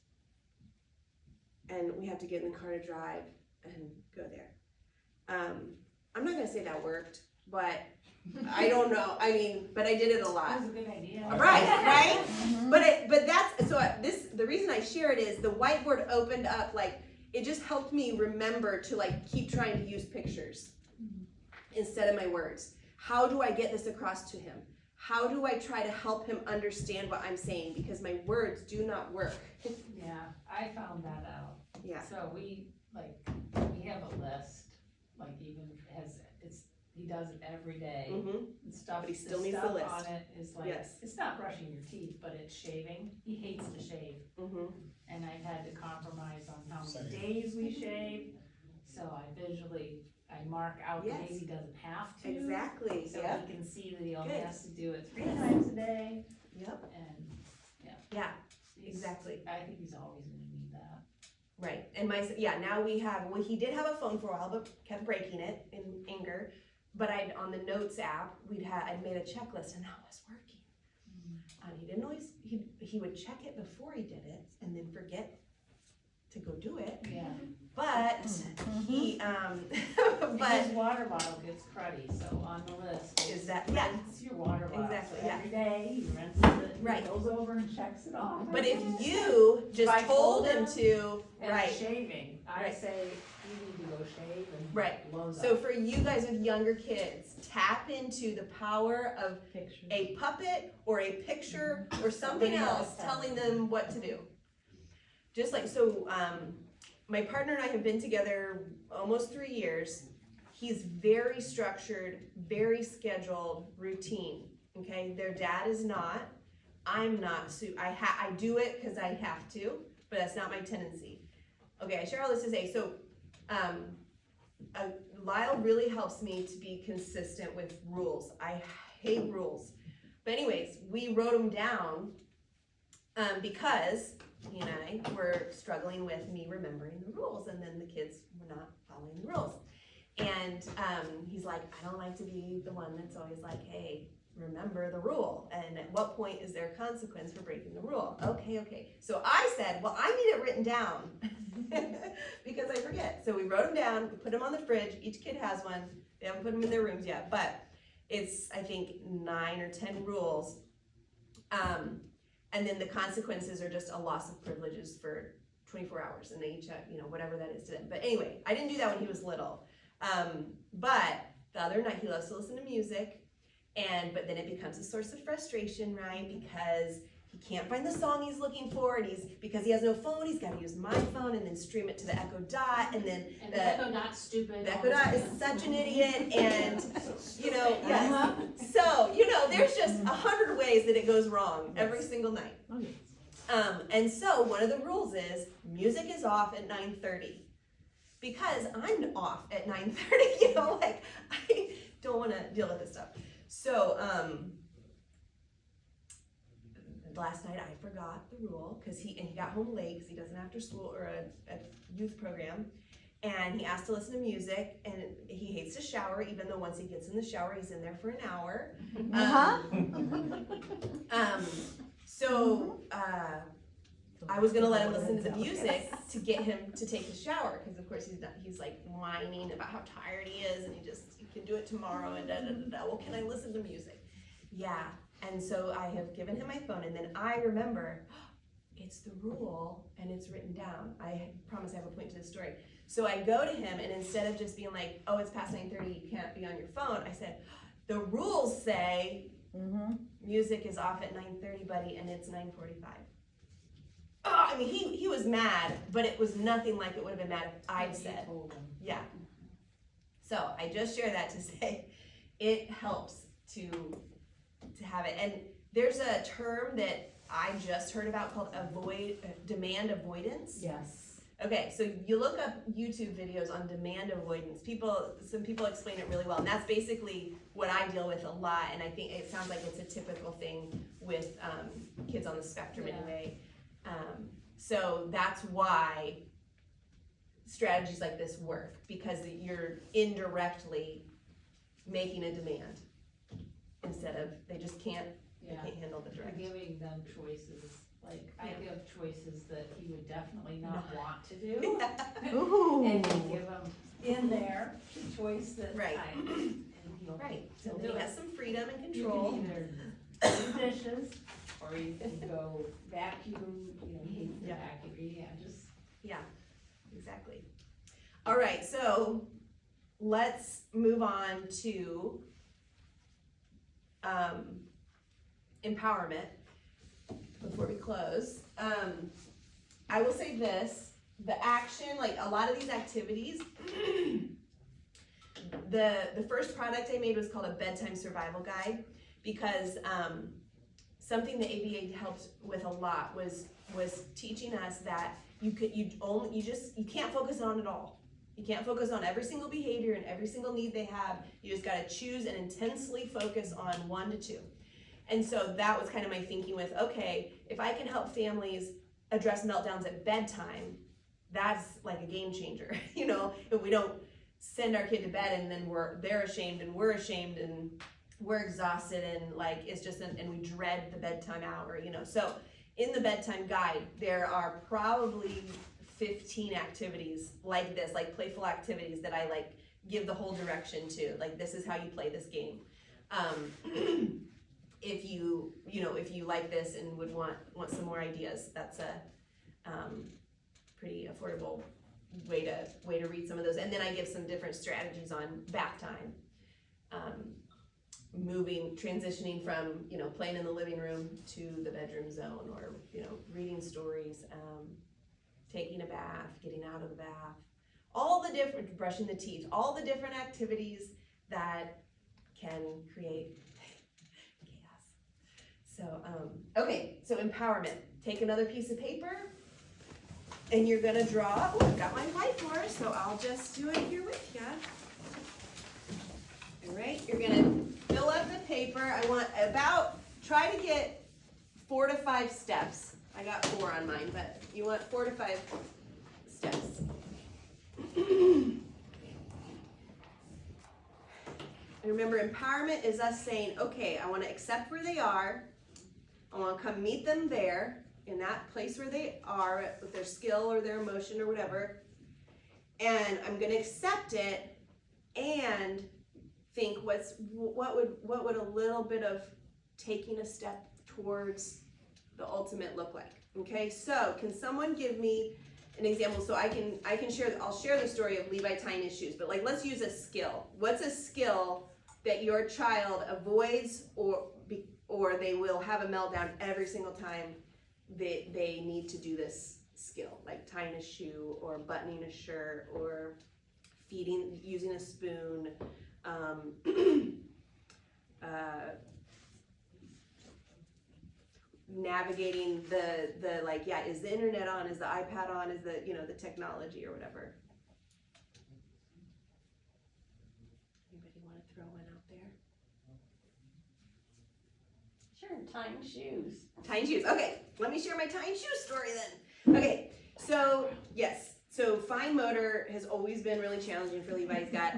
and we have to get in the car to drive and go there. I'm not gonna say that worked, but I don't know. I mean, but I did it a lot. That was a good idea. Right? But that's, so the reason I share it is the whiteboard opened up, like, it just helped me remember to like keep trying to use pictures instead of my words. How do I get this across to him? How do I try to help him understand what I'm saying? Because my words do not work. Yeah, I found that out. Yeah. So we have a list, like even he does it every day Mm-hmm. and stuff. But he still the needs the stuff list. on it is like, Yes. it's not brushing your teeth, but it's shaving. He hates to shave. Mm-hmm. And I've had to compromise on how Same. many days we shave, so I mark out the Yes. days he doesn't have to. Exactly, So yep, he can see that he only Good. has to do it 3 times a day, yep, and, yeah, he's- exactly. I think he's always gonna need that. Right, and now we have, well, he did have a phone for a while, but kept breaking it in anger. But on the notes app, I'd made a checklist and that was working. He didn't always, he would check it before he did it and then forget to go do it. Yeah. But he, but His water bottle gets cruddy, so on the list is that, yeah, rinse your water bottle. Exactly, So yeah. every day he rinses it, Right. he goes over and checks it off. but if you just I told told him him, to, And right, shaving, I Right. say, you need to go shave and Right. load so up. for you guys with younger kids, tap into the power of Pictures. a puppet or a picture or something else telling them what to do. Just like, so, my partner and I have been together almost 3 years. He's very structured, very scheduled, routine, okay? Their dad is not. I'm not, I do it because I have to, but that's not my tendency. Okay, I share all this to say, so, Lyle really helps me to be consistent with rules. I hate rules. But anyways, we wrote them down because he and I were struggling with me remembering the rules, and then the kids were not following the rules. And he's like, I don't like to be the one that's always like, hey, remember the rule. And at what point is there a consequence for breaking the rule? Okay. So I said, well, I need it written down because I forget. So we wrote them down, we put them on the fridge. Each kid has one. They haven't put them in their rooms yet, but it's, I think, 9 or 10 rules. And then the consequences are just a loss of privileges for 24 hours, and they each have, whatever that is to them. But anyway, I didn't do that when he was little. But the other night, he loves to listen to music, but then it becomes a source of frustration, right? Because he can't find the song he's looking for, and because he has no phone, he's gotta use my phone and then stream it to the Echo Dot, and then And the Echo Dot's stupid. the Echo Dot is such an idiot, and, yes. So, there's just 100 ways that it goes wrong every single night. Oh, yes. And so one of the rules is music is off at 9:30 because I'm off at 9:30, I don't wanna deal with this stuff. So, last night I forgot the rule because he got home late because he does an after school or a youth program. And he asked to listen to music, and he hates to shower, even though once he gets in the shower, he's in there for an hour. So I was gonna let him listen to the music to get him to take the shower, because of course he's like whining about how tired he is, and he can do it tomorrow, and well, can I listen to music? Yeah, and so I have given him my phone, and then I remember, it's the rule, and it's written down. I promise I have a point to this story. So I go to him, and instead of just being like, oh, it's past 9:30, you can't be on your phone, I said, the rules say music is off at 9:30, buddy, and it's 9:45. Oh, I mean, he was mad, but it was nothing like it would have been mad if I'd said. Yeah. So I just share that to say it helps to have it. And there's a term that I just heard about called demand avoidance. Yes. Okay, so you look up YouTube videos on demand avoidance. Some people explain it really well, and that's basically what I deal with a lot, and I think it sounds like it's a typical thing with kids on the spectrum anyway. So that's why strategies like this work, because you're indirectly making a demand instead of they can't handle the direct. Giving them choices, like I give choices that he would definitely not want to do. Ooh. And you give him in there the choice that Right. and he'll Right, so he'll then do he it. has some freedom and You control. can either do dishes, or you can go vacuum, he hates the vacuum, Yeah, exactly. All right, so let's move on to empowerment before we close. I will say this, the action, like a lot of these activities, the first product I made was called a bedtime survival guide, because something that ABA helped with a lot was teaching us that you can't focus on it all. You can't focus on every single behavior and every single need they have. You just gotta choose and intensely focus on 1 to 2. And so that was kind of my thinking with, okay, if I can help families address meltdowns at bedtime, that's like a game changer. You know, if we don't send our kid to bed and then they're ashamed and we're ashamed and we're exhausted and like it's just and we dread the bedtime hour, you know. So in the bedtime guide, there are probably 15 activities like this, like playful activities that I like give the whole direction to. Like, this is how you play this game. If you like this and would want some more ideas, that's a pretty affordable way to read some of those. And then I give some different strategies on back time, transitioning from, you know, playing in the living room to the bedroom zone, or, you know, reading stories, taking a bath, getting out of the bath, all the different, brushing the teeth, all the different activities that can create chaos. So, okay, so empowerment. Take another piece of paper and you're gonna draw, oh, I've got my whiteboard, so I'll just do it here with you. All right, you're gonna fill up the paper. I want try to get 4 to 5 steps. I got 4 on mine, but you want 4 to 5 steps. And remember, empowerment is us saying, okay, I want to accept where they are. I want to come meet them there, in that place where they are, with their skill or their emotion or whatever. And I'm going to accept it and think, what would a little bit of taking a step towards the ultimate look like? Okay, so can someone give me an example? So I'll share the story of Levi tying his shoes, but like, let's use a skill. What's a skill that your child avoids, or they will have a meltdown every single time they need to do this skill, like tying a shoe or buttoning a shirt or feeding, using a spoon, navigating the like, yeah, is the internet on, is the iPad on, is the, you know, the technology or whatever. Anybody want to throw one out there? Sure, tying shoes. Tying shoes. Okay, let me share my tying shoes story then. Okay, so yes, so fine motor has always been really challenging for Levi. He's got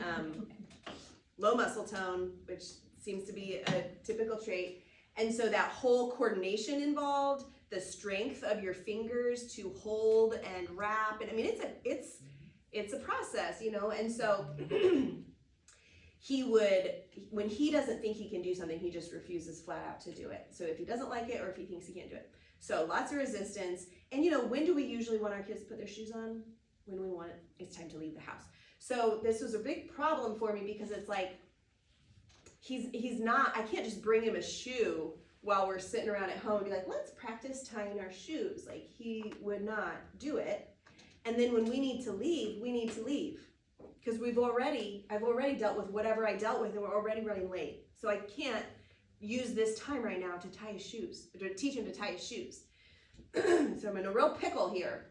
low muscle tone, which seems to be a typical trait. And so that whole coordination involved, the strength of your fingers to hold and wrap, and I mean, it's a process, you know. And so when he doesn't think he can do something, he just refuses flat out to do it. So if he doesn't like it, or if he thinks he can't do it. So lots of resistance. And you know, when do we usually want our kids to put their shoes on? When we want it's time to leave the house. So this was a big problem for me, because it's like, he's not, I can't just bring him a shoe while we're sitting around at home and be like, let's practice tying our shoes. Like, he would not do it. And then when we need to leave, because I've already dealt with whatever I dealt with, and we're already running late. So I can't use this time right now to tie his shoes, or to teach him to tie his shoes. So I'm in a real pickle here.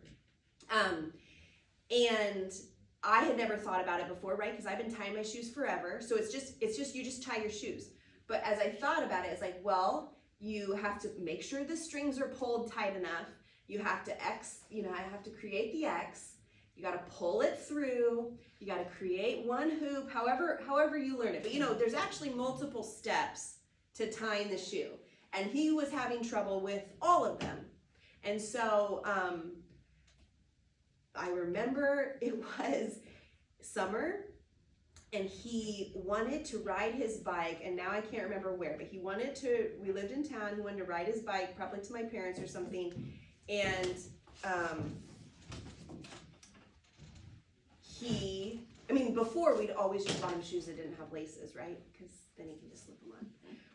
And I had never thought about it before, right? Because I've been tying my shoes forever. So it's just you just tie your shoes. But as I thought about it, it's like, well, you have to make sure the strings are pulled tight enough. You have to I have to create the X. You got to pull it through. You got to create one hoop, however you learn it. But you know, there's actually multiple steps to tying the shoe. And he was having trouble with all of them. And so, I remember it was summer, and he wanted to ride his bike, and now I can't remember where, but we lived in town, he wanted to ride his bike, probably to my parents or something, and before we'd always just bought him shoes that didn't have laces, right? Because then he can just slip them on,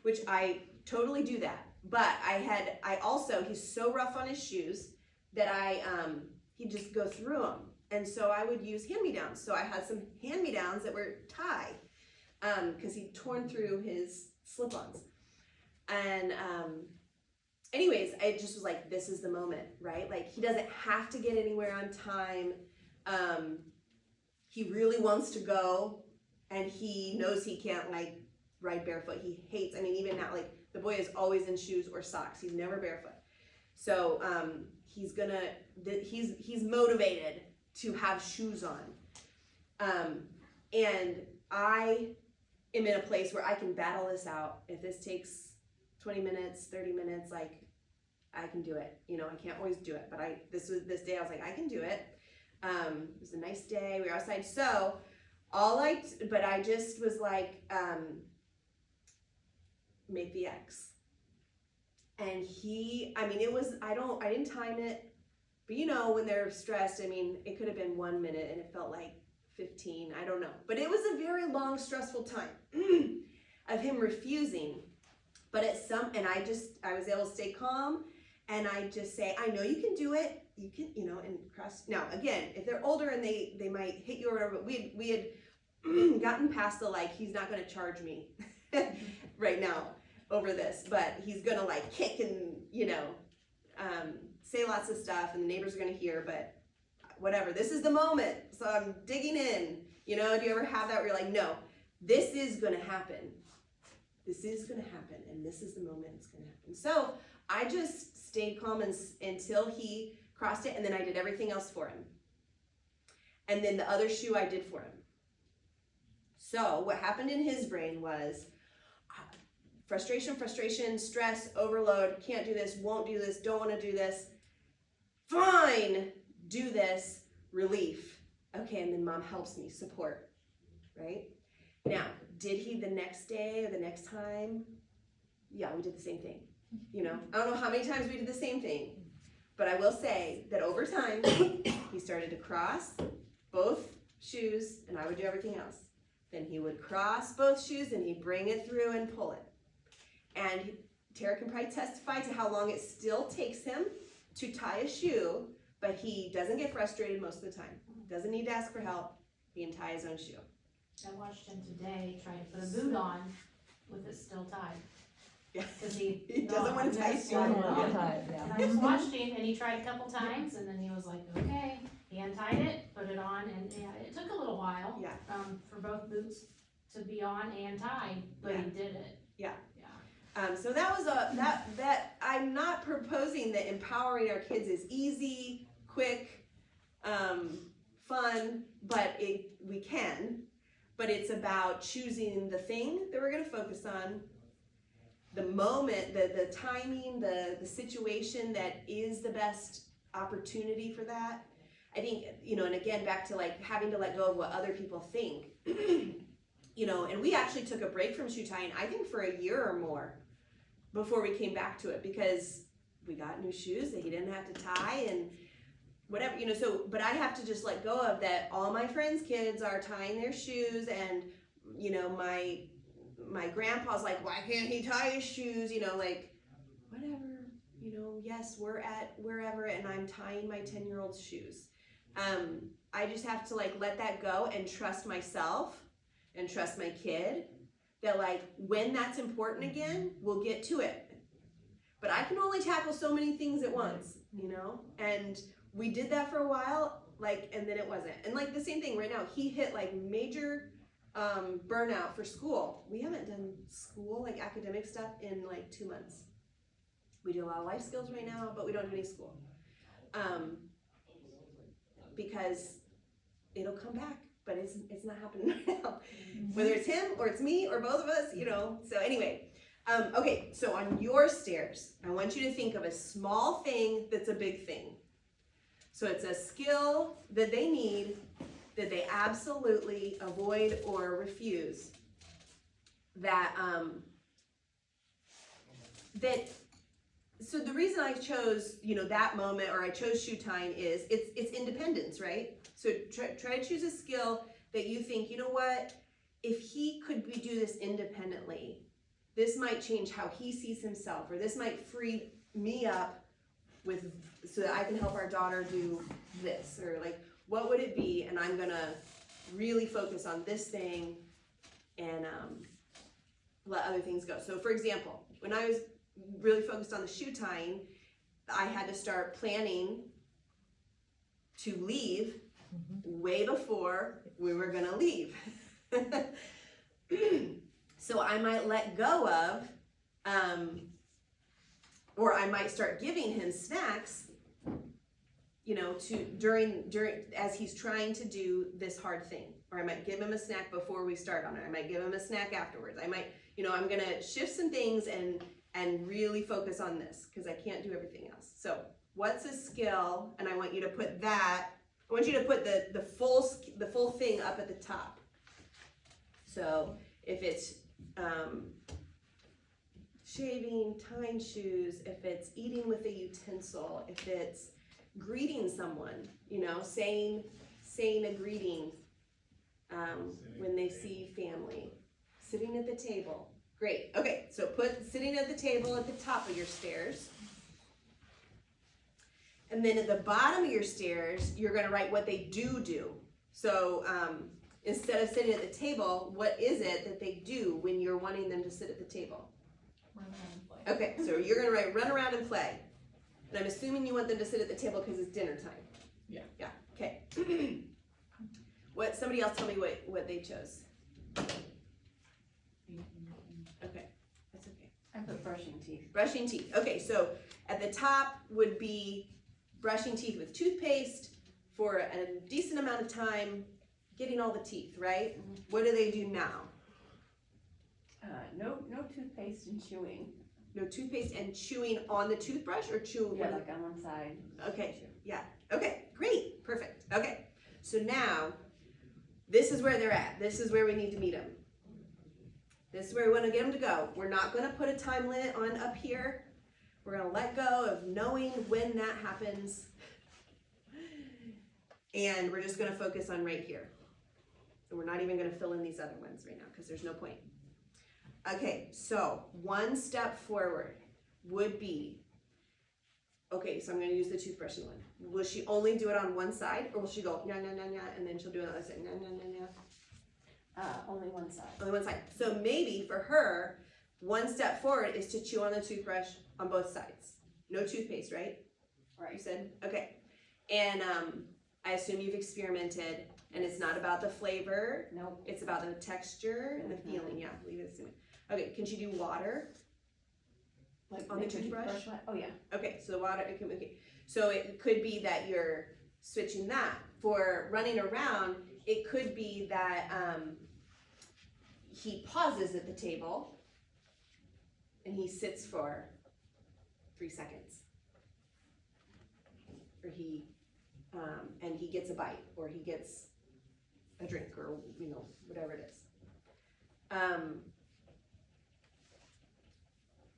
which I totally do that. But he's so rough on his shoes that he'd just go through them. And so I would use hand-me-downs. So I had some hand-me-downs that were tie, because he'd torn through his slip-ons. And anyways, I just was like, this is the moment, right? Like, he doesn't have to get anywhere on time. He really wants to go, and he knows he can't like ride barefoot. He hates, I mean, even now, like, the boy is always in shoes or socks. He's never barefoot. So he's motivated to have shoes on. And I am in a place where I can battle this out. If this takes 20 minutes, 30 minutes, like, I can do it. You know, I can't always do it, but this day I was like, I can do it. It was a nice day. We were outside. So but I just was like, make the X. And I didn't time it, but you know, when they're stressed, I mean, it could have been 1 minute and it felt like 15, I don't know. But it was a very long, stressful time of him refusing. But and I was able to stay calm, and I just say, I know you can do it. You can, you know, and cross. Now, again, if they're older and they might hit you or whatever, but we had gotten past the, like, he's not going to charge me right now over this, but he's going to, like, kick and, you know, say lots of stuff, and the neighbors are going to hear, but whatever. This is the moment, so I'm digging in. You know, do you ever have that where you're like, no, this is going to happen. This is going to happen, and this is the moment it's going to happen. So I just stayed calm until he crossed it, and then I did everything else for him. And then the other shoe I did for him. So what happened in his brain was frustration, stress, overload, can't do this, won't do this, don't want to do this. Fine, do this, relief. Okay, and then mom helps me, support, right? Now, did he the next day or the next time? Yeah, we did the same thing. You know, I don't know how many times we did the same thing, but I will say that over time, he started to cross both shoes, and I would do everything else. Then he would cross both shoes, and he'd bring it through and pull it. And Tara can probably testify to how long it still takes him to tie a shoe, but he doesn't get frustrated most of the time. Doesn't need to ask for help. He can tie his own shoe. I watched him today try to put a boot on with it still tied. Yeah. Cause he doesn't want to tie his shoe. I Yeah. And I just watched him, and he tried a couple times, and then he was like, okay, he untied it, put it on, and yeah, it took a little while. Yeah. For both boots to be on and tied, but he did it. Yeah. Yeah. So that was that I'm not proposing that empowering our kids is easy, quick, fun, but we can. But it's about choosing the thing that we're going to focus on, the moment, the timing, the situation that is the best opportunity for that. I think, you know, and again, back to like having to let go of what other people think, you know, and we actually took a break from shoe tying, I think for a year or more before we came back to it, because we got new shoes that he didn't have to tie and whatever, you know, so, but I have to just let go of that. All my friends' kids are tying their shoes, and, you know, my grandpa's like, why can't he tie his shoes? You know, like, whatever, you know, yes, we're at wherever, and I'm tying my 10-year-old's shoes. I just have to like let that go and trust myself and trust my kid that like when that's important again, we'll get to it. But I can only tackle so many things at once, you know? And we did that for a while, like, and then it wasn't. And like the same thing right now, he hit like major burnout for school. We haven't done school, like academic stuff, in like 2 months. We do a lot of life skills right now, but we don't do any school. Because it'll come back, but it's not happening right now. Whether it's him or it's me or both of us, you know. So anyway, okay, so on your stairs, I want you to think of a small thing that's a big thing. So it's a skill that they need, that they absolutely avoid or refuse. So the reason I chose, you know, that moment, or I chose shoe tying, is it's independence, right? So try to choose a skill that you think, you know what, if he could do this independently, this might change how he sees himself, or this might free me up with, so that I can help our daughter do this, or like, what would it be, and I'm gonna really focus on this thing and let other things go. So for example, when I was really focused on the shoe tying, I had to start planning to leave way before we were gonna leave. So I might let go of, or I might start giving him snacks, you know, during as he's trying to do this hard thing. Or I might give him a snack before we start on it. I might give him a snack afterwards. I might, you know, I'm gonna shift some things and really focus on this because I can't do everything else. So what's a skill? And I want you to put that, I want you to put the full thing up at the top. So if it's shaving, tying shoes, if it's eating with a utensil, if it's greeting someone, you know, saying a greeting when they see family, sitting at the table. Great. Okay, so put sitting at the table at the top of your stairs. And then at the bottom of your stairs, you're gonna write what they do. So instead of sitting at the table, what is it that they do when you're wanting them to sit at the table? Run around and play. Okay, so you're gonna write run around and play. And I'm assuming you want them to sit at the table because it's dinner time. Yeah. Yeah, okay. Somebody else tell me what they chose. Okay, that's okay. I put brushing teeth. Brushing teeth. Okay, so at the top would be brushing teeth with toothpaste for a decent amount of time, getting all the teeth, right? What do they do now? No toothpaste and chewing. No toothpaste and chewing on the toothbrush or chewing? Yeah, like on one side. Okay, yeah. Okay, great, perfect. Okay, so now this is where they're at. This is where we need to meet them. This is where we want to get them to go. We're not going to put a time limit on up here. We're going to let go of knowing when that happens. And we're just going to focus on right here. And we're not even going to fill in these other ones right now because there's no point. Okay, so one step forward would be, okay, so I'm going to use the toothbrushing one. Will she only do it on one side, or will she go, nya, nya, nya, nya, and then she'll do another side, nya, nya, nya, nya? Only one side. Only one side. So maybe for her, one step forward is to chew on the toothbrush on both sides. No toothpaste, right? Right. You said? Okay. And I assume you've experimented, and it's not about the flavor. Nope. It's about the texture and the feeling. Yeah, leave it assuming. Okay, can she do water? Like on the Make her toothbrush? wet? Oh, yeah. Okay, so the water, okay. So it could be that you're switching that. For running around, it could be that he pauses at the table and he sits for 3 seconds. Or he, and he gets a bite, or he gets a drink, or, you know, whatever it is.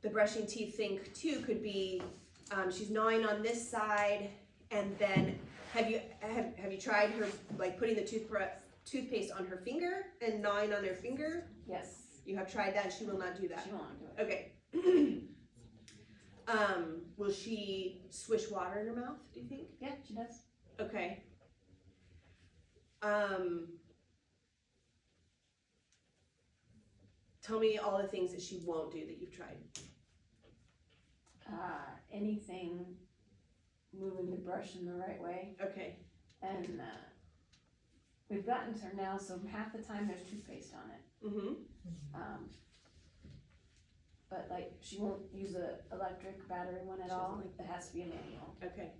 The brushing teeth thing too could be, she's gnawing on this side, and then have you tried her, like, putting the toothpaste on her finger and gnawing on her finger? Yes. You have tried that, and she will not do that. She won't do it. Okay. Will she swish water in her mouth, do you think? Yeah, she does. Okay. Tell me all the things that she won't do that you've tried. Anything moving the brush in the right way. Okay. And we've gotten to her now, so half the time there's toothpaste on it. Mm-hmm. But like, she won't use a electric battery one at She all. doesn't like It has to be a manual. Okay.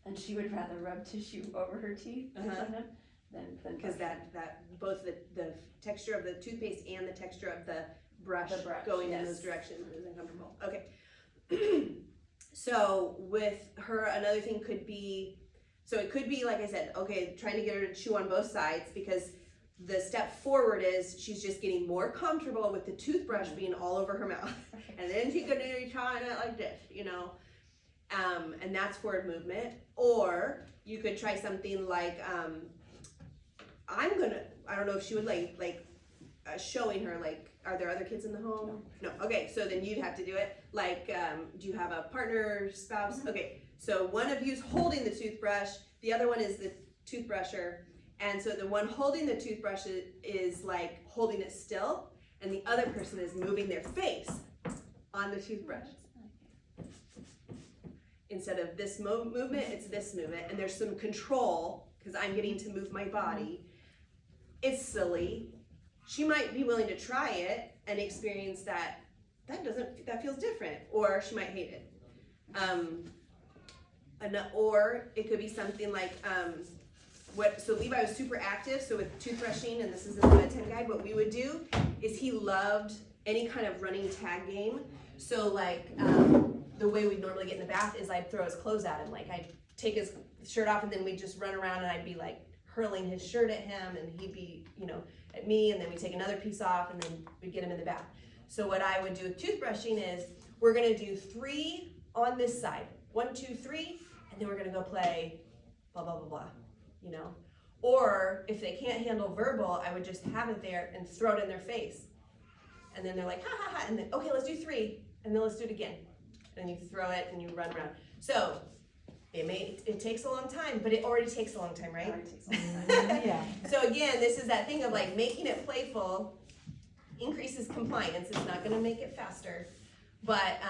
And she would rather rub tissue over her teeth or something than Because brush. that both the texture of the toothpaste and the texture of the brush, going in yes. those directions is uncomfortable. Okay. So with her, another thing could be, so it could be, like I said, okay, trying to get her to chew on both sides, because the step forward is she's just getting more comfortable with the toothbrush being all over her mouth. And then she's gonna be trying it like this, you know. And that's forward movement. Or you could try something like, I don't know if she would like showing her, like, are there other kids in the home? No, okay, so then you'd have to do it, like, do you have a partner, spouse? Okay, so one of you's holding the toothbrush, the other one is the toothbrusher, and so the one holding the toothbrush is like holding it still, and the other person is moving their face on the toothbrush. Instead of this movement, it's this movement, and there's some control, because I'm getting to move my body. It's silly. She might be willing to try it and experience that feels different, or she might hate it. Or it could be something like, so Levi was super active, so with toothbrushing, and this is in the bedtime guide, what we would do is he loved any kind of running tag game. So like, the way we'd normally get in the bath is I'd throw his clothes at him. Like I'd take his shirt off and then we'd just run around and I'd be like hurling his shirt at him and he'd be, at me, and then we'd take another piece off and then we'd get him in the bath. So what I would do with toothbrushing is we're gonna do 3 on this side. 1, 2, 3, and then we're gonna go play blah, blah, blah, blah, Or if they can't handle verbal, I would just have it there and throw it in their face. And then they're like, ha ha ha, and then, okay, let's do 3, and then let's do it again. And you throw it and you run around. So it takes a long time, but it already takes a long time, right? Yeah. So again, this is that thing of like making it playful increases compliance. It's not gonna make it faster, but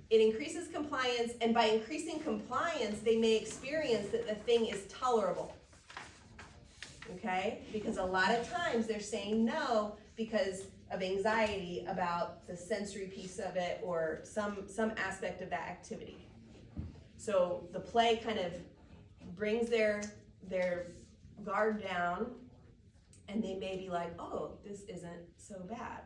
it increases compliance, and by increasing compliance, they may experience that the thing is tolerable. Okay? Because a lot of times they're saying no because of anxiety about the sensory piece of it or some aspect of that activity. So the play kind of brings their guard down, and they may be like, oh, this isn't so bad.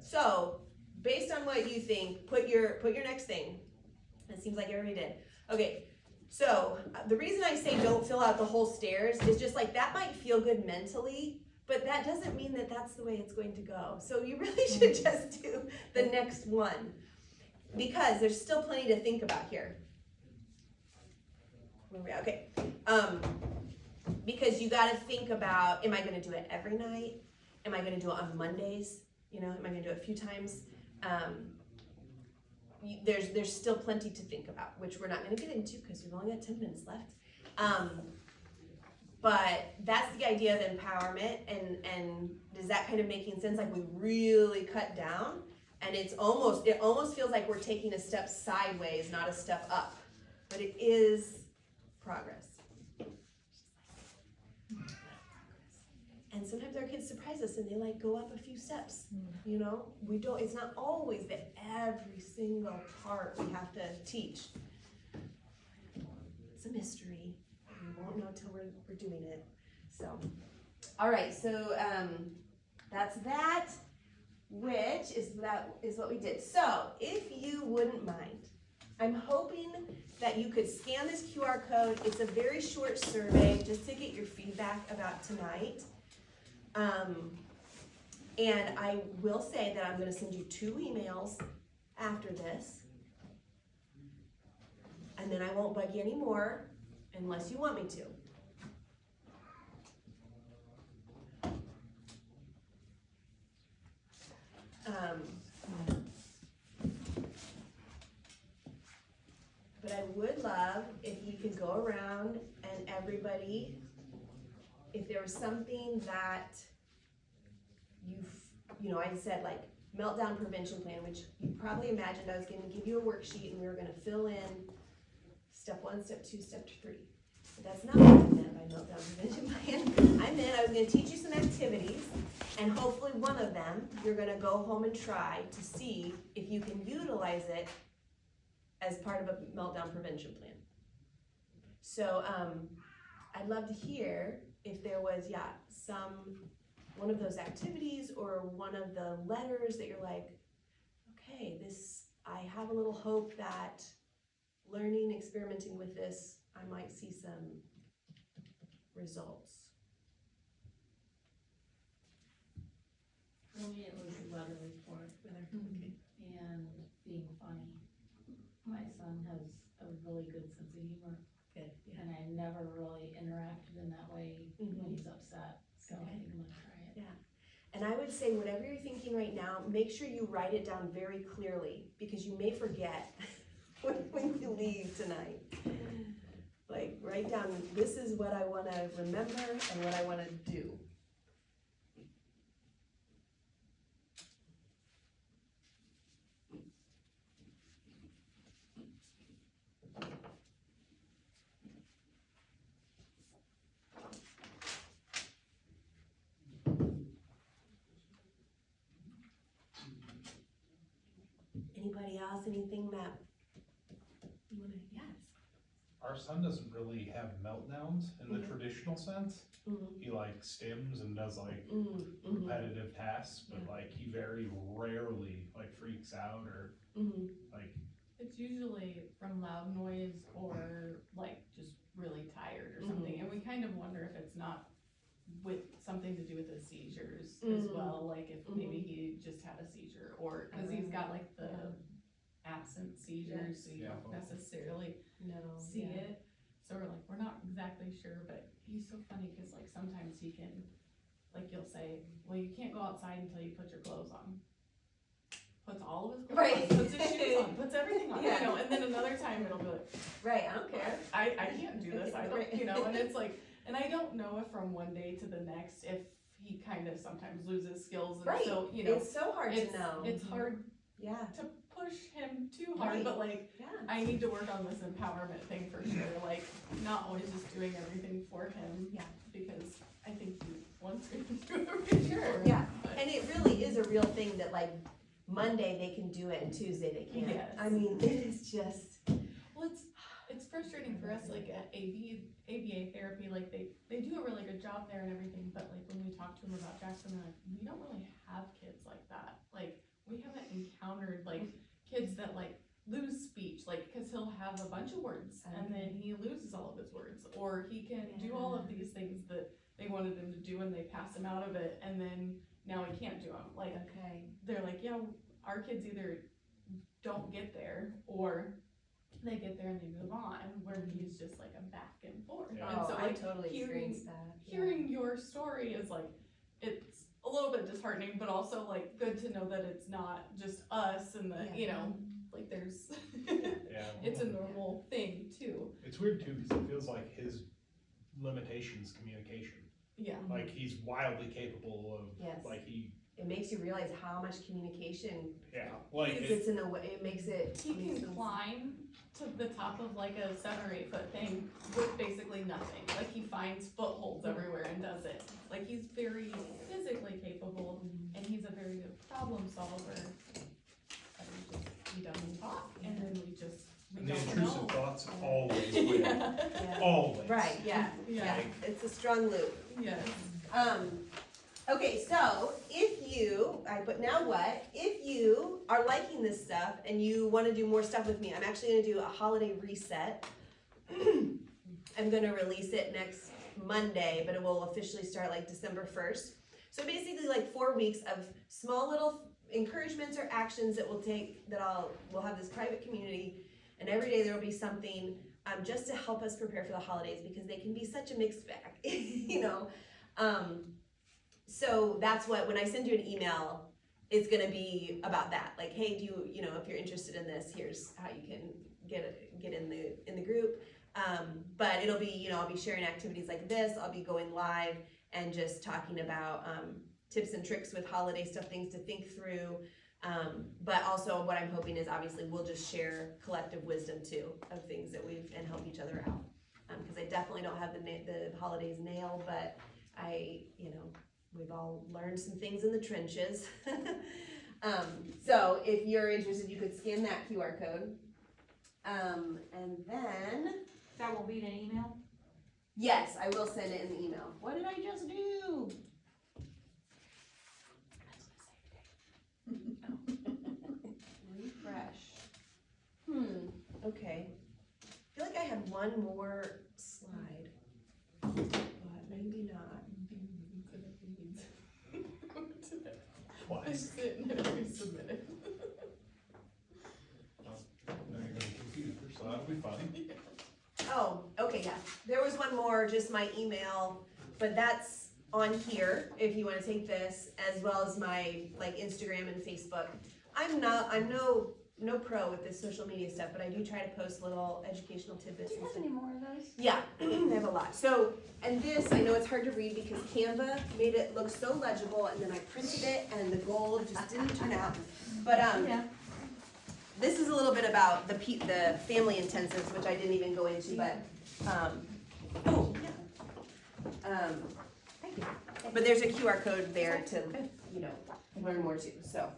So based on what you think, put your next thing. It seems like everybody did. Okay, so the reason I say don't fill out the whole stairs is just like that might feel good mentally, but that doesn't mean that that's the way it's going to go. So you really should just do the next one, because there's still plenty to think about here. Okay, because you got to think about, am I going to do it every night? Am I going to do it on Mondays? Am I going to do it a few times? There's still plenty to think about, which we're not going to get into because we've only got 10 minutes left. But that's the idea of empowerment, and does that kind of making sense? Like we really cut down, and it almost feels like we're taking a step sideways, not a step up, but it is progress. And sometimes our kids surprise us and they like go up a few steps, it's not always that every single part we have to teach. It's a mystery. We won't know until we're doing it. So, all right, so that's that, which is what we did. So if you wouldn't mind, I'm hoping that you could scan this QR code. It's a very short survey just to get your feedback about tonight. And I will say that I'm going to send you 2 emails after this, and then I won't bug you anymore unless you want me to. But I would love if you could go around and everybody, if there was something that I said like meltdown prevention plan, which you probably imagined I was going to give you a worksheet and we were going to fill in step 1, step 2, step 3. But that's not what I meant by meltdown prevention plan. I meant I was going to teach you some activities, and hopefully one of them you're going to go home and try to see if you can utilize it as part of a meltdown prevention plan. So I'd love to hear if there was, one of those activities or one of the letters that you're like, okay, I have a little hope that learning, experimenting with this, I might see some results. For me, it was a letter report Okay. and being funny. My son has a really good sense of humor. Good. Yeah. And I never really interacted in that way when he's upset. So I think And I would say whatever you're thinking right now, make sure you write it down very clearly, because you may forget when you leave tonight. Like, write down, this is what I wanna remember and what I wanna do. Anybody else, anything that you wanna, yes? Our son doesn't really have meltdowns in the traditional sense. Mm-hmm. He like stims and does like Mm-hmm. repetitive tasks, but like he very rarely like freaks out or Mm-hmm. like, It's usually from loud noise or like just really tired or something, and we kind of wonder if it's not with something to do with his seizures as well, like if maybe he just had a seizure, or, cause he's got like the absent seizures, so you Yeah. don't necessarily No. see it. So we're not exactly sure, but he's so funny, cause like sometimes he can, like you'll say, well, you can't go outside until you put your clothes on. Puts all of his clothes Right. on, puts his shoes on, puts everything on, Yeah. you know, and then another time it'll be like, Right, I don't care. I can't do this, I don't, you know, and it's like, and I don't know if from one day to the next, if he kind of sometimes loses skills, and Right. so, you know, It's so hard to know. it's hard Yeah, to push him too hard, Right. but like, yeah. I need to work on this empowerment thing for sure, like, not always just doing everything for him. Yeah. Because I think he wants me to do everything for him. Yeah, but- and it really is a real thing that like Monday they can do it and Tuesday they can't. Yes. I mean, it is just, Well, it's frustrating for us, like at ABA therapy, like they do a really good job there and everything, but like when we talk to them about Jackson, they're like, we don't really have kids like that. Like, we haven't encountered like kids that like lose speech, like, cause he'll have a bunch of words and then he loses all of his words, or he can do all of these things that they wanted him to do and they pass him out of it, and then now he can't do them. Like, okay. they're like, yeah, our kids either don't get there or they get there and they move on, where he's just like a back and forth. Yeah. And so I like totally hearing, experienced that. Yeah. hearing your story is like, it's a little bit disheartening, but also like good to know that it's not just us and that, you know, like there's, yeah. it's a normal thing too. It's weird too, because it feels like his limitation's communication. Yeah. Like he's wildly capable of, Yes. like It makes you realize how much communication like gets in the way, it makes it. He can climb to the top of like a 7 or 8 foot thing with basically nothing. Like he finds footholds everywhere and does it. Like he's very physically capable and he's a very good problem solver. But he doesn't talk, and then we and the don't intrusive know. thoughts always win. Yeah. Always. Right, yeah, Yeah. it's a strong loop. Yes. Okay, so if you, now what, if you are liking this stuff and you wanna do more stuff with me, I'm actually gonna do a holiday reset. I'm gonna release it next Monday, but it will officially start like December 1st. So basically like 4 weeks of small little encouragements or actions that we'll take, we'll have this private community, and every day there will be something, just to help us prepare for the holidays, because they can be such a mixed bag, you know? So that's what, when I send you an email, it's gonna be about that. Like, hey, you know, if you're interested in this, here's how you can get in the group. But it'll be, you know, I'll be sharing activities like this. I'll be going live and just talking about tips and tricks with holiday stuff, things to think through. But also what I'm hoping is obviously we'll just share collective wisdom too of things that and help each other out. Cause I definitely don't have the holidays nailed, but we've all learned some things in the trenches. So if you're interested, you could scan that QR code. And then, That will be in an email? yes, I will send it in the email. What did I just do? Refresh. Okay. I feel like I had one more slide, but maybe not. What? I sit and resubmit it. Now you're gonna be confused, so that'll be fun. Oh, okay, yeah. There was one more, just my email, but that's, on here, if you wanna take this, as well as my, like, Instagram and Facebook. I'm no pro with this social media stuff, but I do try to post little educational tidbits Do you and have stuff. any more of those? Yeah, I have a lot. So, and this, I know it's hard to read because Canva made it look so legible, and then I printed it, and the gold just didn't turn out. But, Yeah. this is a little bit about the family intensives, which I didn't even go into, but, oh, yeah. Thank you. But there's a QR code there to, learn more too, so.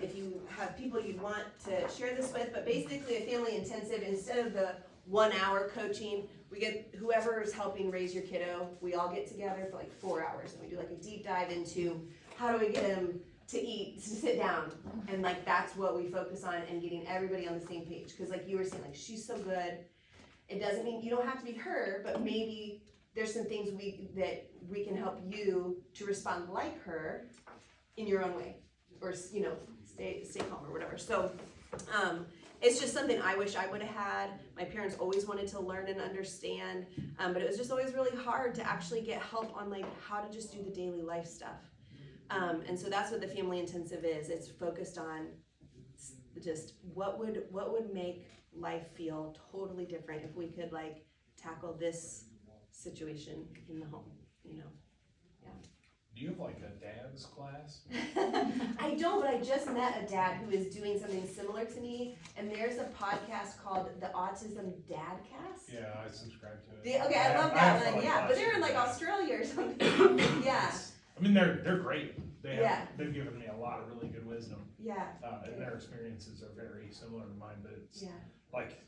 If you have people you want to share this with, but basically a family intensive, instead of the 1 hour coaching, we get whoever is helping raise your kiddo, we all get together for like 4 hours, and we do like a deep dive into how do we get him to eat, to sit down, and like that's what we focus on, and getting everybody on the same page, cause like you were saying, like she's so good, it doesn't mean you don't have to be her, but maybe there's some things that we can help you to respond like her in your own way, or stay calm or whatever. So it's just something I wish I would have had. My parents always wanted to learn and understand, but it was just always really hard to actually get help on like how to just do the daily life stuff. And so that's what the family intensive is. It's focused on just what would make life feel totally different if we could like tackle this situation in the home, Do you have like a dad's class? I don't, but I just met a dad who is doing something similar to me, and there's a podcast called the Autism Dadcast. Yeah, I subscribe to it. Okay, I love have that for, one, like, yeah, last but they're year, in like yeah. Australia or something, yeah, I mean, they're great. Yeah. They've given me a lot of really good wisdom, yeah, and their experiences are very similar to mine, but it's yeah, like,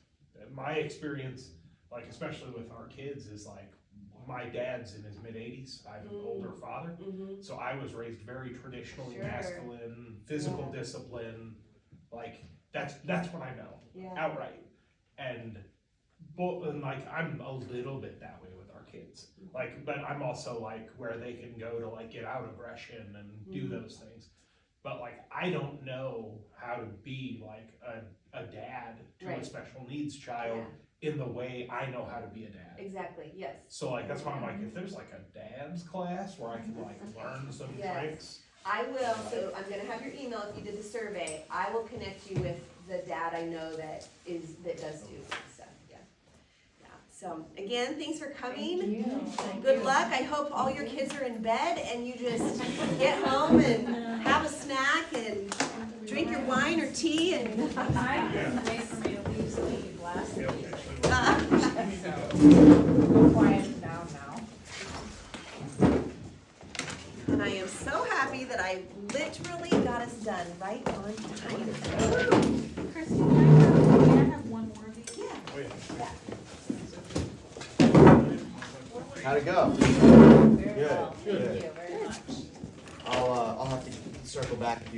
my experience, like especially with our kids, is like, my dad's in his mid-80s, I have an older father, so I was raised very traditionally Sure. masculine, physical discipline, like, that's what I know, yeah, outright. And like, I'm a little bit that way with our kids, like, but I'm also like where they can go to like get out aggression and do those things. But like, I don't know how to be like a dad to a Right. special needs child in the way I know how to be a dad. exactly, yes. So like, that's why I'm like, if there's like a dad's class where I can like learn some Yes. tricks. I will, so I'm gonna have your email if you did the survey, I will connect you with the dad I know that does do stuff, yeah. Yeah, so, again, thanks for coming. Good luck, I hope all your kids are in bed and you just get home and have a snack and drink your wine or tea and. I couldn't wait for me to leave so we could blast Yeah, it. actually, So, quiet down now. And I am so happy that I literally got us done right on time. Christy, can I have one more of these? Yeah. oh, yeah. How'd it go? Very Good, well, thank good. you very much. I'll have to circle back with you